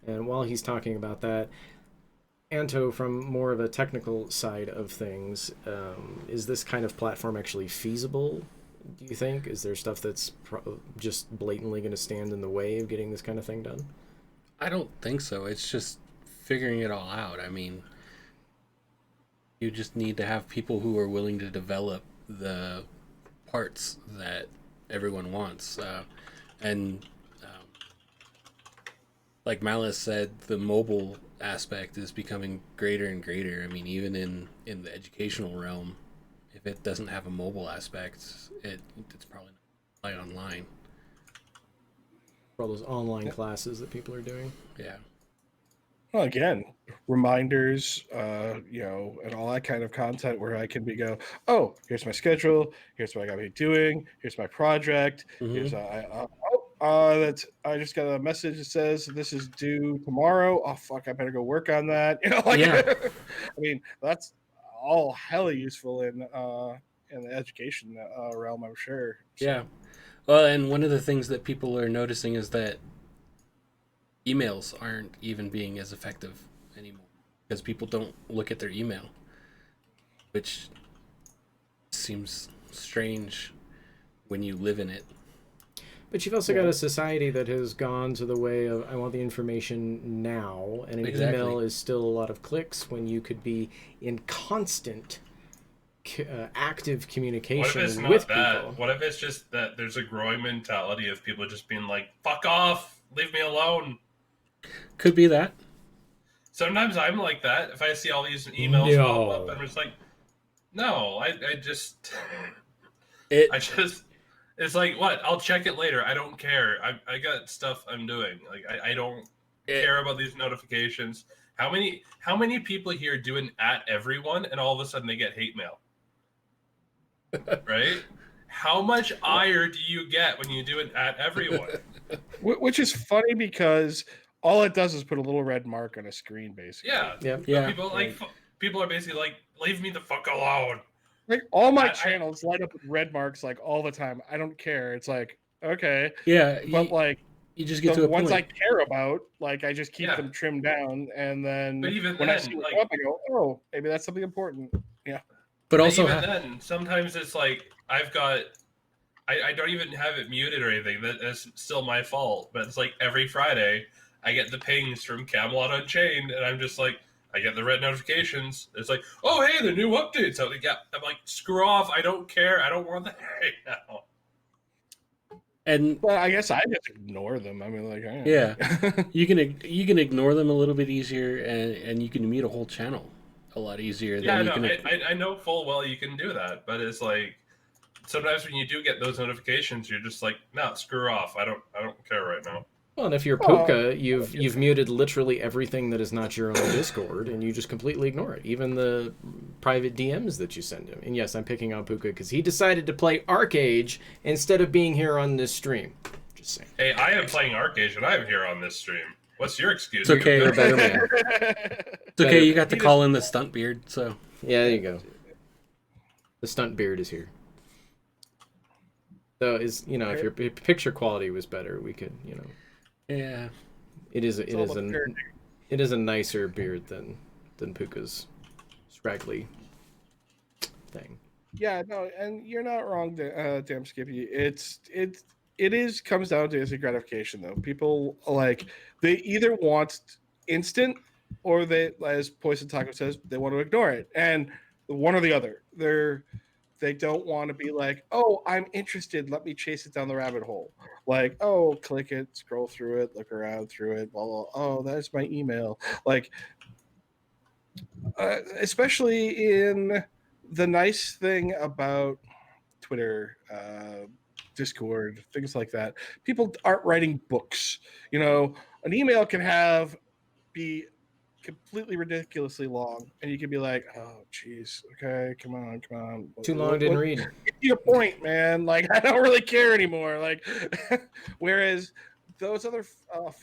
And while he's talking about that, Anto, from more of a technical side of things, is this kind of platform actually feasible, do you think? Is there stuff that's just blatantly going to stand in the way of getting this kind of thing done? I don't think so. It's just figuring it all out. I mean, you just need to have people who are willing to develop the parts that everyone wants. Like Malice said, the mobile aspect is becoming greater and greater. I mean, even in the educational realm, if it doesn't have a mobile aspect, it's probably not online. For all those online classes that people are doing. Yeah. Well, again, reminders, and all that kind of content where I can oh, here's my schedule, here's what I got to be doing, here's my project, here's that I just got a message that says this is due tomorrow. Oh fuck, I better go work on that. Yeah. I mean, that's all hella useful in the education realm, I'm sure. So. Yeah. Well, and one of the things that people are noticing is that emails aren't even being as effective anymore because people don't look at their email, which seems strange when you live in it. But you've also got a society that has gone to the way of, I want the information now, and an email is still a lot of clicks when you could be in constant active communication with people. What if it's just that there's a growing mentality of people just being like, fuck off, leave me alone? Could be that. Sometimes I'm like that. If I see all these emails pop up, I'm just like, no, it's like, what? I'll check it later. I don't care. I got stuff I'm doing. Like, I don't care about these notifications. How many people here do an @everyone and all of a sudden they get hate mail? Right? How much ire do you get when you do an @everyone? Which is funny because all it does is put a little red mark on a screen, basically. Yeah. People are basically like, leave me the fuck alone. Like all my channels light up with red marks like all the time. I don't care. It's like, okay. Yeah. But You just get the to a ones point. I care about, like I just keep Yeah. them trimmed down, and then But even when I then, see what's like- up, I go, oh, maybe that's something important. but But also, even then, sometimes it's like I've got. I don't even have it muted or anything. That's still my fault. But it's like every Friday, I get the pings from Camelot Unchained, and I'm just like, I get the red notifications. It's like, oh hey, the new update's out. Yeah, I'm like, screw off. I don't care. I don't want that right now. and But I guess I just ignore them. I mean, like, I Yeah. you can ignore them a little bit easier, and you can mute a whole channel a lot easier. Yeah, than no, you can. I know full well you can do that, but it's like sometimes when you do get those notifications, you're just like, no, screw off. I don't care right now. Well, and if you're Well, Puka, you've muted literally everything that is not your own Discord, and you just completely ignore it, even the private DMs that you send him. And yes, I'm picking on Puka because he decided to play Arcage instead of being here on this stream. Just saying. Hey, I am playing Arcage and I'm here on this stream. What's your excuse? It's okay. You're a better man. It's okay. You got to call in the stunt beard. So Yeah, there you go. The stunt beard is here. So if your picture quality was better, we could, yeah. it is It's all about it is a nicer beard than Puka's scraggly thing. Yeah, no, and you're not wrong, damn Skippy. It comes down to instant gratification though. People like they either want instant or they, as Poison Taco says, they want to ignore it. And one or the other. They don't want to be like, oh, I'm interested. Let me chase it down the rabbit hole. Like, oh, click it, scroll through it, look around through it. Blah, blah. Oh, that's my email. Like, especially in the nice thing about Twitter, Discord, things like that. People aren't writing books. An email can be completely ridiculously long, and you can be like, "Oh, geez, okay, come on." Too long, didn't read. Get to your point, man. Like, I don't really care anymore. Like, whereas those other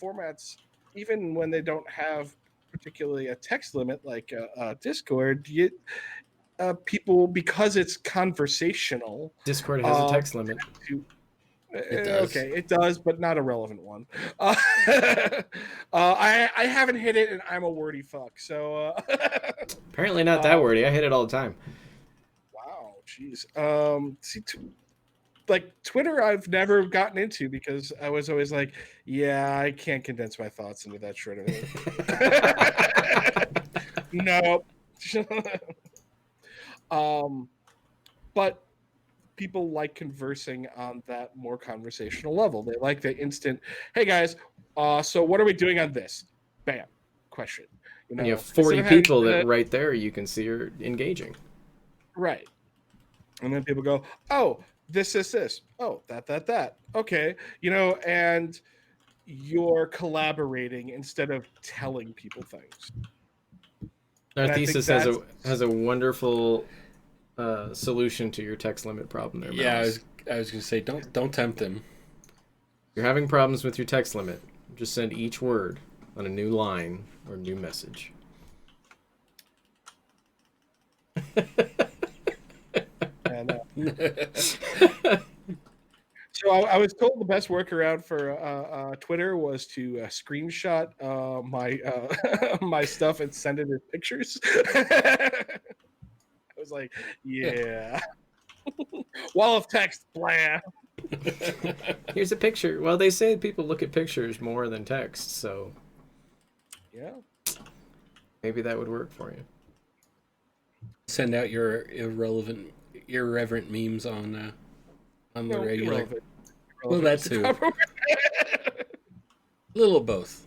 formats, even when they don't have particularly a text limit like Discord, people, because it's conversational. Discord has a text limit. It does. Okay, it does, but not a relevant one. I haven't hit it, and I'm a wordy fuck. So Apparently not that wordy. I hit it all the time. wow, jeez. See, like Twitter, I've never gotten into because I was always like, yeah, I can't condense my thoughts into that short of it. No. But people like conversing on that more conversational level. They like the instant, hey guys, so what are we doing on this? Bam, question. And you have 40 people that right there you can see are engaging. Right. And then people go, oh, this. Oh, that. Okay. And you're collaborating instead of telling people things. Narthesis has a wonderful solution to your text limit problem there. Yeah, Mouse. I was gonna say don't tempt him. You're having problems with your text limit. Just send each word on a new line or new message. And, so I was told the best workaround for Twitter was to screenshot my stuff and send it as pictures. I was like, yeah. Wall of text, blah. Here's a picture. Well, they say people look at pictures more than text, so Yeah. maybe that would work for you. Send out your irreverent memes on the No, regular. irrelevant. Well, that too. A little of both.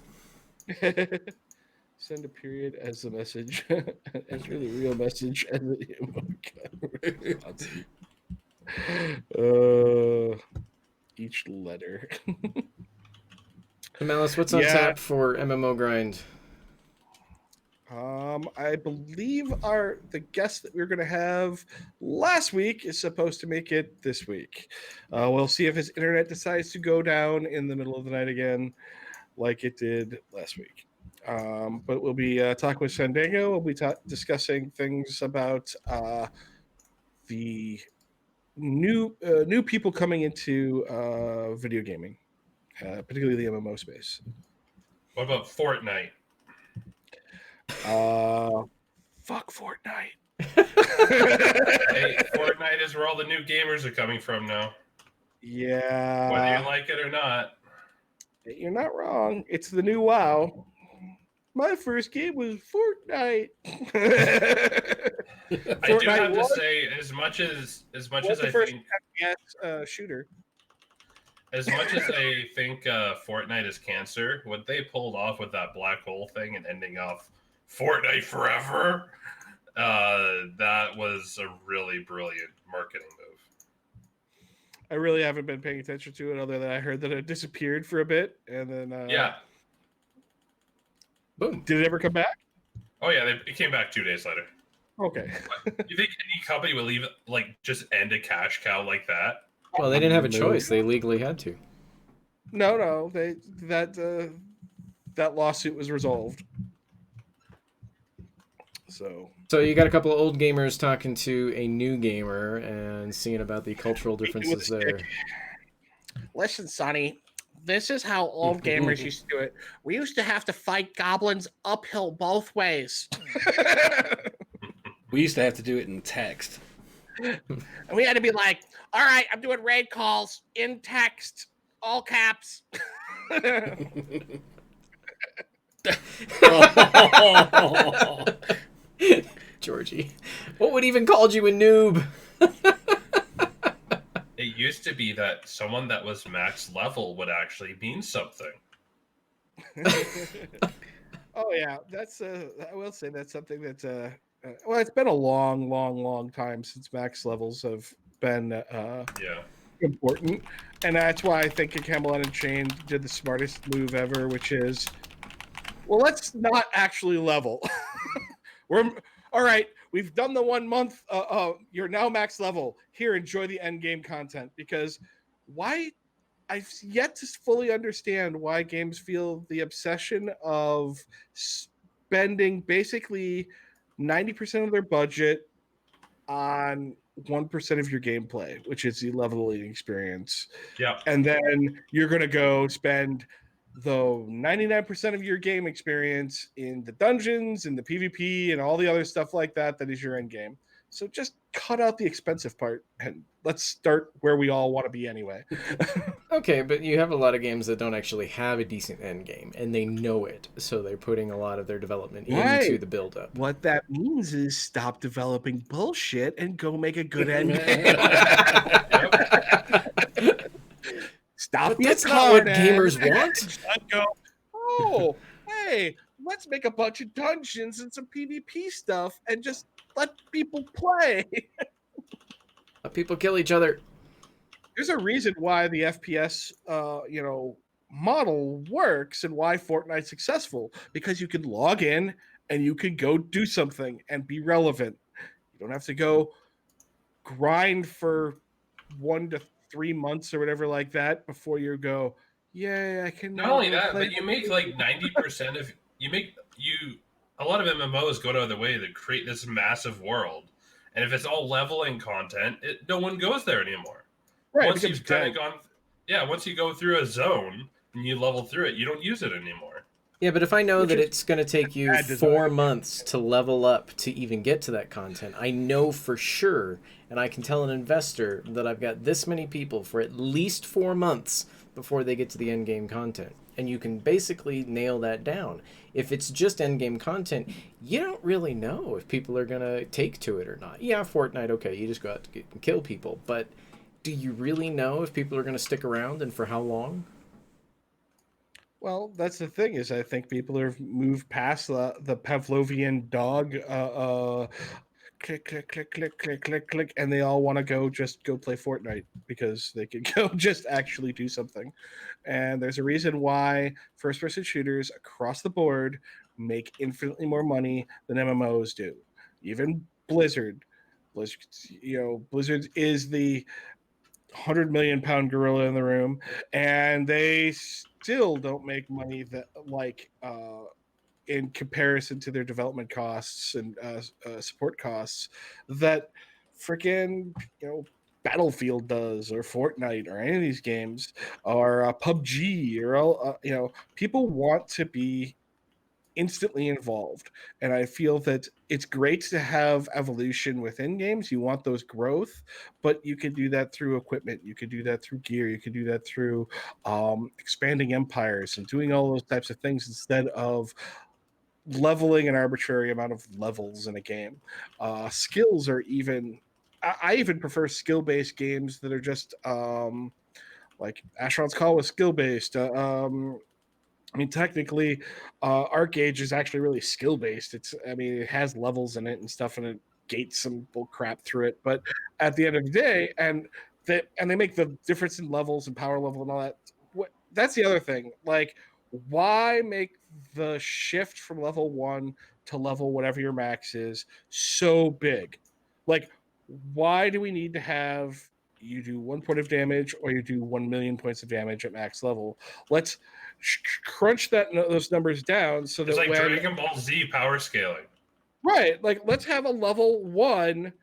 Send a period as the message. Enter the real message as the emoji. Each letter. Hey, Malice, what's on tap for MMO Grind? I believe the guest that we were going to have last week is supposed to make it this week. We'll see if his internet decides to go down in the middle of the night again, like it did last week. But we'll be talking with Sandango. We'll be discussing things about the new people coming into video gaming, particularly the MMO space. What about Fortnite? Fuck Fortnite. Hey, Fortnite is where all the new gamers are coming from now. Yeah. Whether you like it or not. You're not wrong. It's the new WoW. My first game was Fortnite. I do have to say, as much as I first think FPS shooter. As much as I think Fortnite is cancer, what they pulled off with that black hole thing and ending off Fortnite forever, that was a really brilliant marketing move. I really haven't been paying attention to it, other than I heard that it disappeared for a bit, and then Yeah. Boom. Did it ever come back? Oh yeah, it came back 2 days later. Okay. You think any company would leave just end a cash cow like that? Well, they didn't have a choice. They legally had to. No, that lawsuit was resolved. So you got a couple of old gamers talking to a new gamer and seeing about the cultural differences there. Listen, Sonny, this is how old gamers used to do it. We used to have to fight goblins uphill both ways. We used to have to do it in text. And we had to be like, all right, I'm doing raid calls in text, all caps. Georgie, what would even called you a noob? It used to be that someone that was max level would actually mean something. Oh yeah, that's I will say that's something that well, it's been a long time since max levels have been important, and that's why I think Camelot Unchained did the smartest move ever, which is, well, let's not actually level. We're all right. We've done the 1 month. You're now max level. Here, enjoy the end game content. Because why? I've yet to fully understand why games feel the obsession of spending basically 90% of their budget on 1% of your gameplay, which is the leveling experience. Yeah. And then you're going to go spend the 99% of your game experience in the dungeons and the PvP and all the other stuff like that is your end game. So just cut out the expensive part and let's start where we all want to be anyway. Okay, but you have a lot of games that don't actually have a decent end game, and they know it, so they're putting a lot of their development into the build-up. What that means is stop developing bullshit and go make a good end game. Stop. But that's not what gamers want. Go, oh, hey, let's make a bunch of dungeons and some PvP stuff and just let people play. Let people kill each other. There's a reason why the FPS, model works and why Fortnite's successful, because you can log in and you can go do something and be relevant. You don't have to go grind for 1 to 3 months or whatever like that before you go, yeah, I can. Not only that, but you make 90% of a lot of MMOs go out of their way to create this massive world, and if it's all leveling content, no one goes there anymore. Right. Once you've kind of gone, once you go through a zone and you level through it, you don't use it anymore. Yeah, but if I know that it's going to take you 4 months to level up to even get to that content, I know for sure, and I can tell an investor that I've got this many people for at least 4 months before they get to the end game content. And you can basically nail that down. If it's just end game content, you don't really know if people are going to take to it or not. Yeah, Fortnite, okay, you just go out to kill people, but do you really know if people are going to stick around and for how long? Well, that's the thing, is I think people have moved past the Pavlovian dog click, click, click, click, click, click, click, and they all want to go play Fortnite because they can go just actually do something. And there's a reason why first-person shooters across the board make infinitely more money than MMOs do. Even Blizzard, Blizzard is the 100 million pound gorilla in the room, and they still don't make money that in comparison to their development costs and support costs that freaking Battlefield does, or Fortnite, or any of these games, or PUBG, or all. People want to be instantly involved, and I feel that it's great to have evolution within games. You want those growth, but you can do that through equipment, you could do that through gear, you could do that through expanding empires and doing all those types of things instead of leveling an arbitrary amount of levels in a game. Skills are even I even prefer skill-based games that are just like Asheron's Call was skill-based. I mean, technically, ArcAge is actually really skill based. It has levels in it and stuff, and it gates some bull crap through it. But at the end of the day, they make the difference in levels and power level and all that. That's the other thing. Like, why make the shift from level 1 to level whatever your max is so big? Like, why do we need to have you do 1 point of damage or you do 1 million points of damage at max level? Let's crunch those numbers down so It's that like Dragon Ball Z power scaling. right, like let's have a level 1.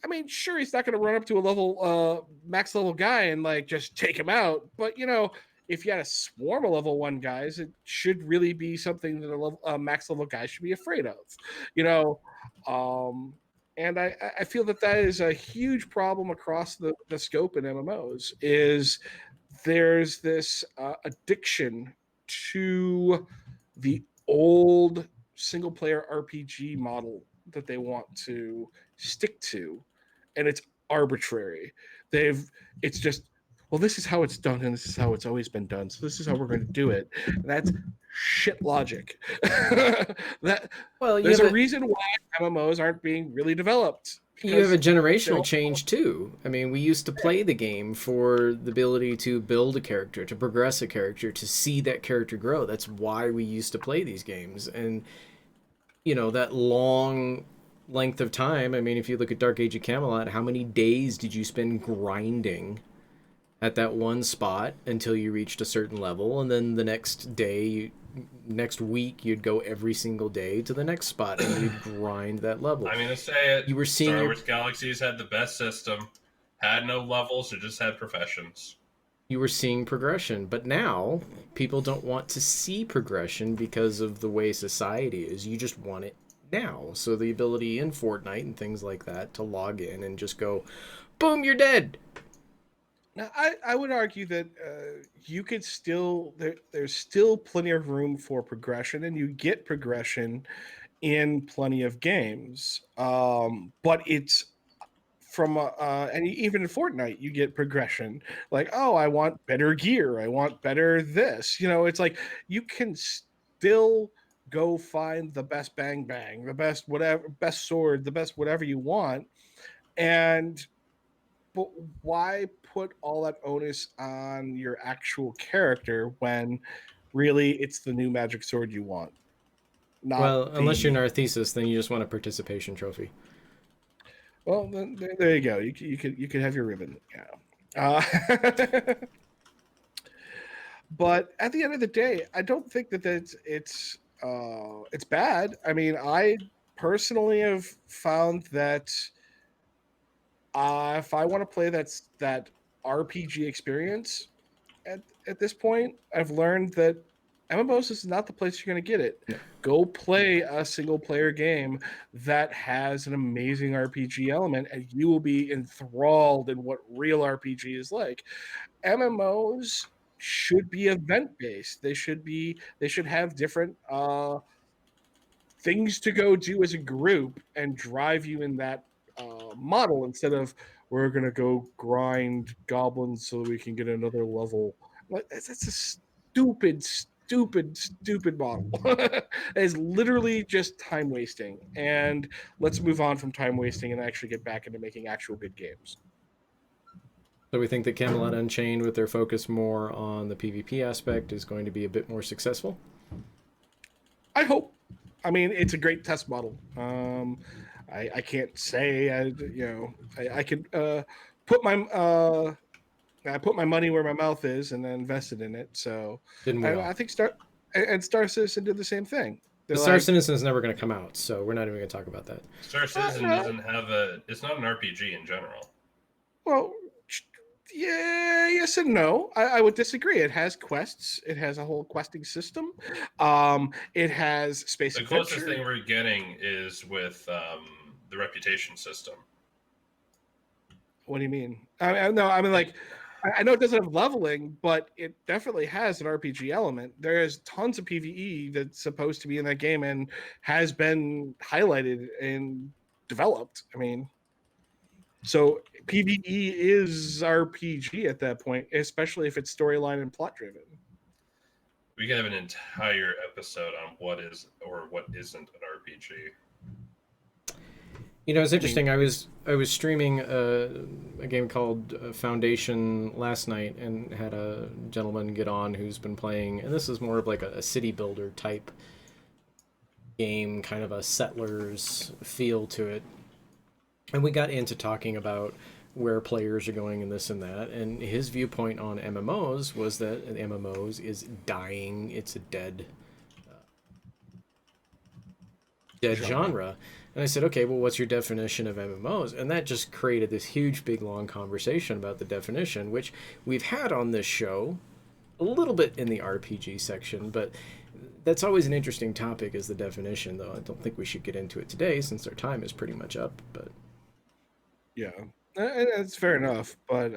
I mean, sure, he's not going to run up to a level max level guy and like just take him out, but if you had a swarm of level 1 guys, it should really be something that a max level guy should be afraid of, you know. And I feel that is a huge problem across the scope in MMOs. Is there's this addiction to the old single player RPG model that they want to stick to, and it's arbitrary. It's just, well, this is how it's done, and this is how it's always been done, so this is how we're going to do it. And that's shit logic. There's a reason why MMOs aren't being really developed. You have a generational change too. I mean, we used to play the game for the ability to build a character, to progress a character, to see that character grow. That's why we used to play these games. And, that long length of time, I mean, if you look at Dark Age of Camelot, how many days did you spend grinding at that one spot until you reached a certain level? And then the next week you'd go every single day to the next spot and you'd grind that level. I mean, to say it, you were seeing Star Wars Galaxies had the best system, had no levels, it just had professions. You were seeing progression, but now people don't want to see progression because of the way society is. You just want it now. So the ability in Fortnite and things like that to log in and just go, boom, you're dead. Now, I would argue that you could still there's still plenty of room for progression, and you get progression in plenty of games. But it's from and even in Fortnite, you get progression. Like, oh, I want better gear, I want better this. It's like you can still go find the best bang, the best whatever, best sword, the best whatever you want, but why put all that onus on your actual character when really it's the new magic sword you want? Unless you're Narcissus, then you just want a participation trophy. Well, then, there you go. You could have your ribbon. Yeah. But at the end of the day, I don't think that it's bad. I mean, I personally have found that if I want to play that RPG experience at this point, I've learned that MMOs is not the place you're going to get it. No. Go play a single player game that has an amazing RPG element, and you will be enthralled in what real RPG is like. MMOs should be event based. They should have different things to go do as a group and drive you in that model, instead of we're gonna go grind goblins so we can get another level. That's a stupid model. It's literally just time wasting, and let's move on from time wasting and actually get back into making actual good games. So we think that Camelot Unchained, with their focus more on the PvP aspect, is going to be a bit more successful? I hope. I mean, it's a great test model. I can't say I could put my money where my mouth is and then invested in it. So I think Star Citizen did the same thing. Star Citizen is never going to come out, so we're not even going to talk about that. Star Citizen doesn't have it's not an RPG in general. Well, Yeah, yes and no. I would disagree. It has quests. It has a whole questing system. It has space The closest adventure. thing we're getting is with the reputation system. What do you mean? No, I mean like I know it doesn't have leveling, but it definitely has an RPG element. There is tons of PvE that's supposed to be in that game and has been highlighted and developed. I mean, so PvE is RPG at that point, especially if it's storyline and plot driven. We could have an entire episode on what is or what isn't an RPG. You know, it's interesting. I was streaming a game called Foundation last night, and had a gentleman get on who's been playing, and this is more of like a city builder type game, kind of a settlers feel to it. And we got into talking about where players are going and this and that, and his viewpoint on MMOs was that MMOs is dying. It's a dead genre. And I said, okay, well, what's your definition of MMOs? And that just created this huge, big, long conversation about the definition, which we've had on this show a little bit in the RPG section, but that's always an interesting topic, is the definition, though I don't think we should get into it today since our time is pretty much up. But Yeah, and that's fair enough. But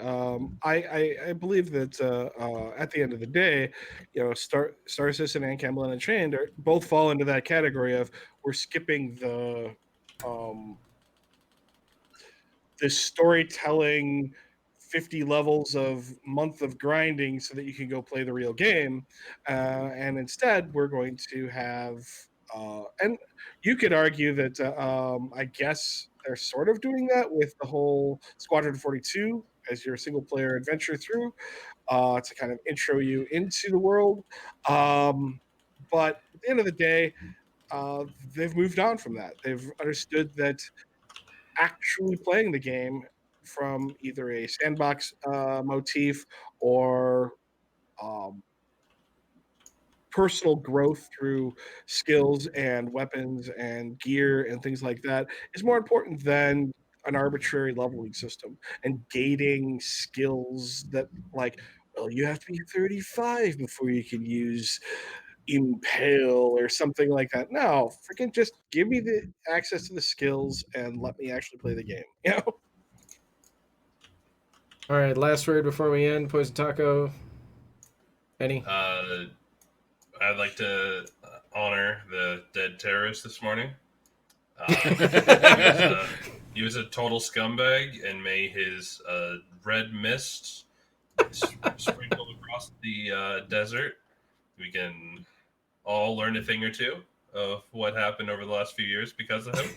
I believe that at the end of the day, you know, Star Citizen and Camelot Unchained both fall into that category of we're skipping the storytelling 50 levels of month of grinding so that you can go play the real game, and instead we're going to have and you could argue that I guess they're sort of doing that with the whole Squadron 42 as your single player adventure through to kind of intro you into the world, but at the end of the day, they've moved on from that. They've understood that actually playing the game from either a sandbox motif or um, personal growth through skills and weapons and gear and things like that is more important than an arbitrary leveling system and gating skills that, like, well, you have to be 35 before you can use impale or something like that. No, freaking just give me the access to the skills and let me actually play the game. You know? all right, last word before we end. Poison Taco. Any? I'd like to honor the dead terrorist this morning. He was a total scumbag, and may his red mist sprinkled across the desert. We can all learn a thing or two of what happened over the last few years because of him.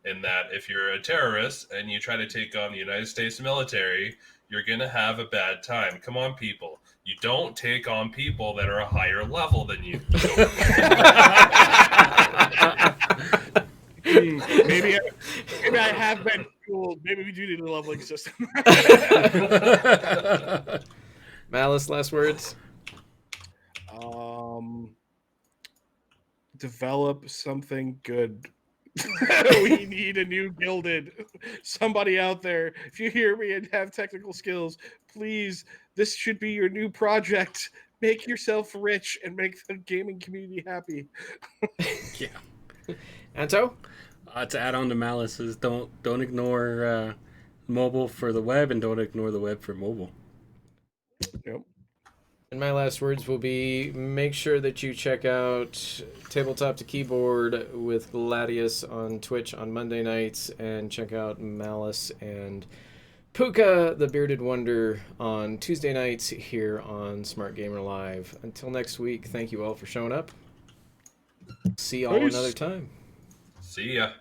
In that, if you're a terrorist and you try to take on the United States military, you're going to have a bad time. Come on, people. You don't take on people that are a higher level than you. Maybe I have been fooled. Maybe we do need a leveling system. Malice, last words. Develop something good. We need a new Gilded. Somebody out there, if you hear me and have technical skills, please, this should be your new project. Make yourself rich and make the gaming community happy. Yeah. Anto? To add on to Malice's, don't ignore mobile for the web, and don't ignore the web for mobile. Yep. And my last words will be, make sure that you check out Tabletop to Keyboard with Gladius on Twitch on Monday nights, and check out Malice and Puka, the Bearded Wonder, on Tuesday nights here on Smart Gamer Live. Until next week, thank you all for showing up. See y'all Peace. another time. See ya.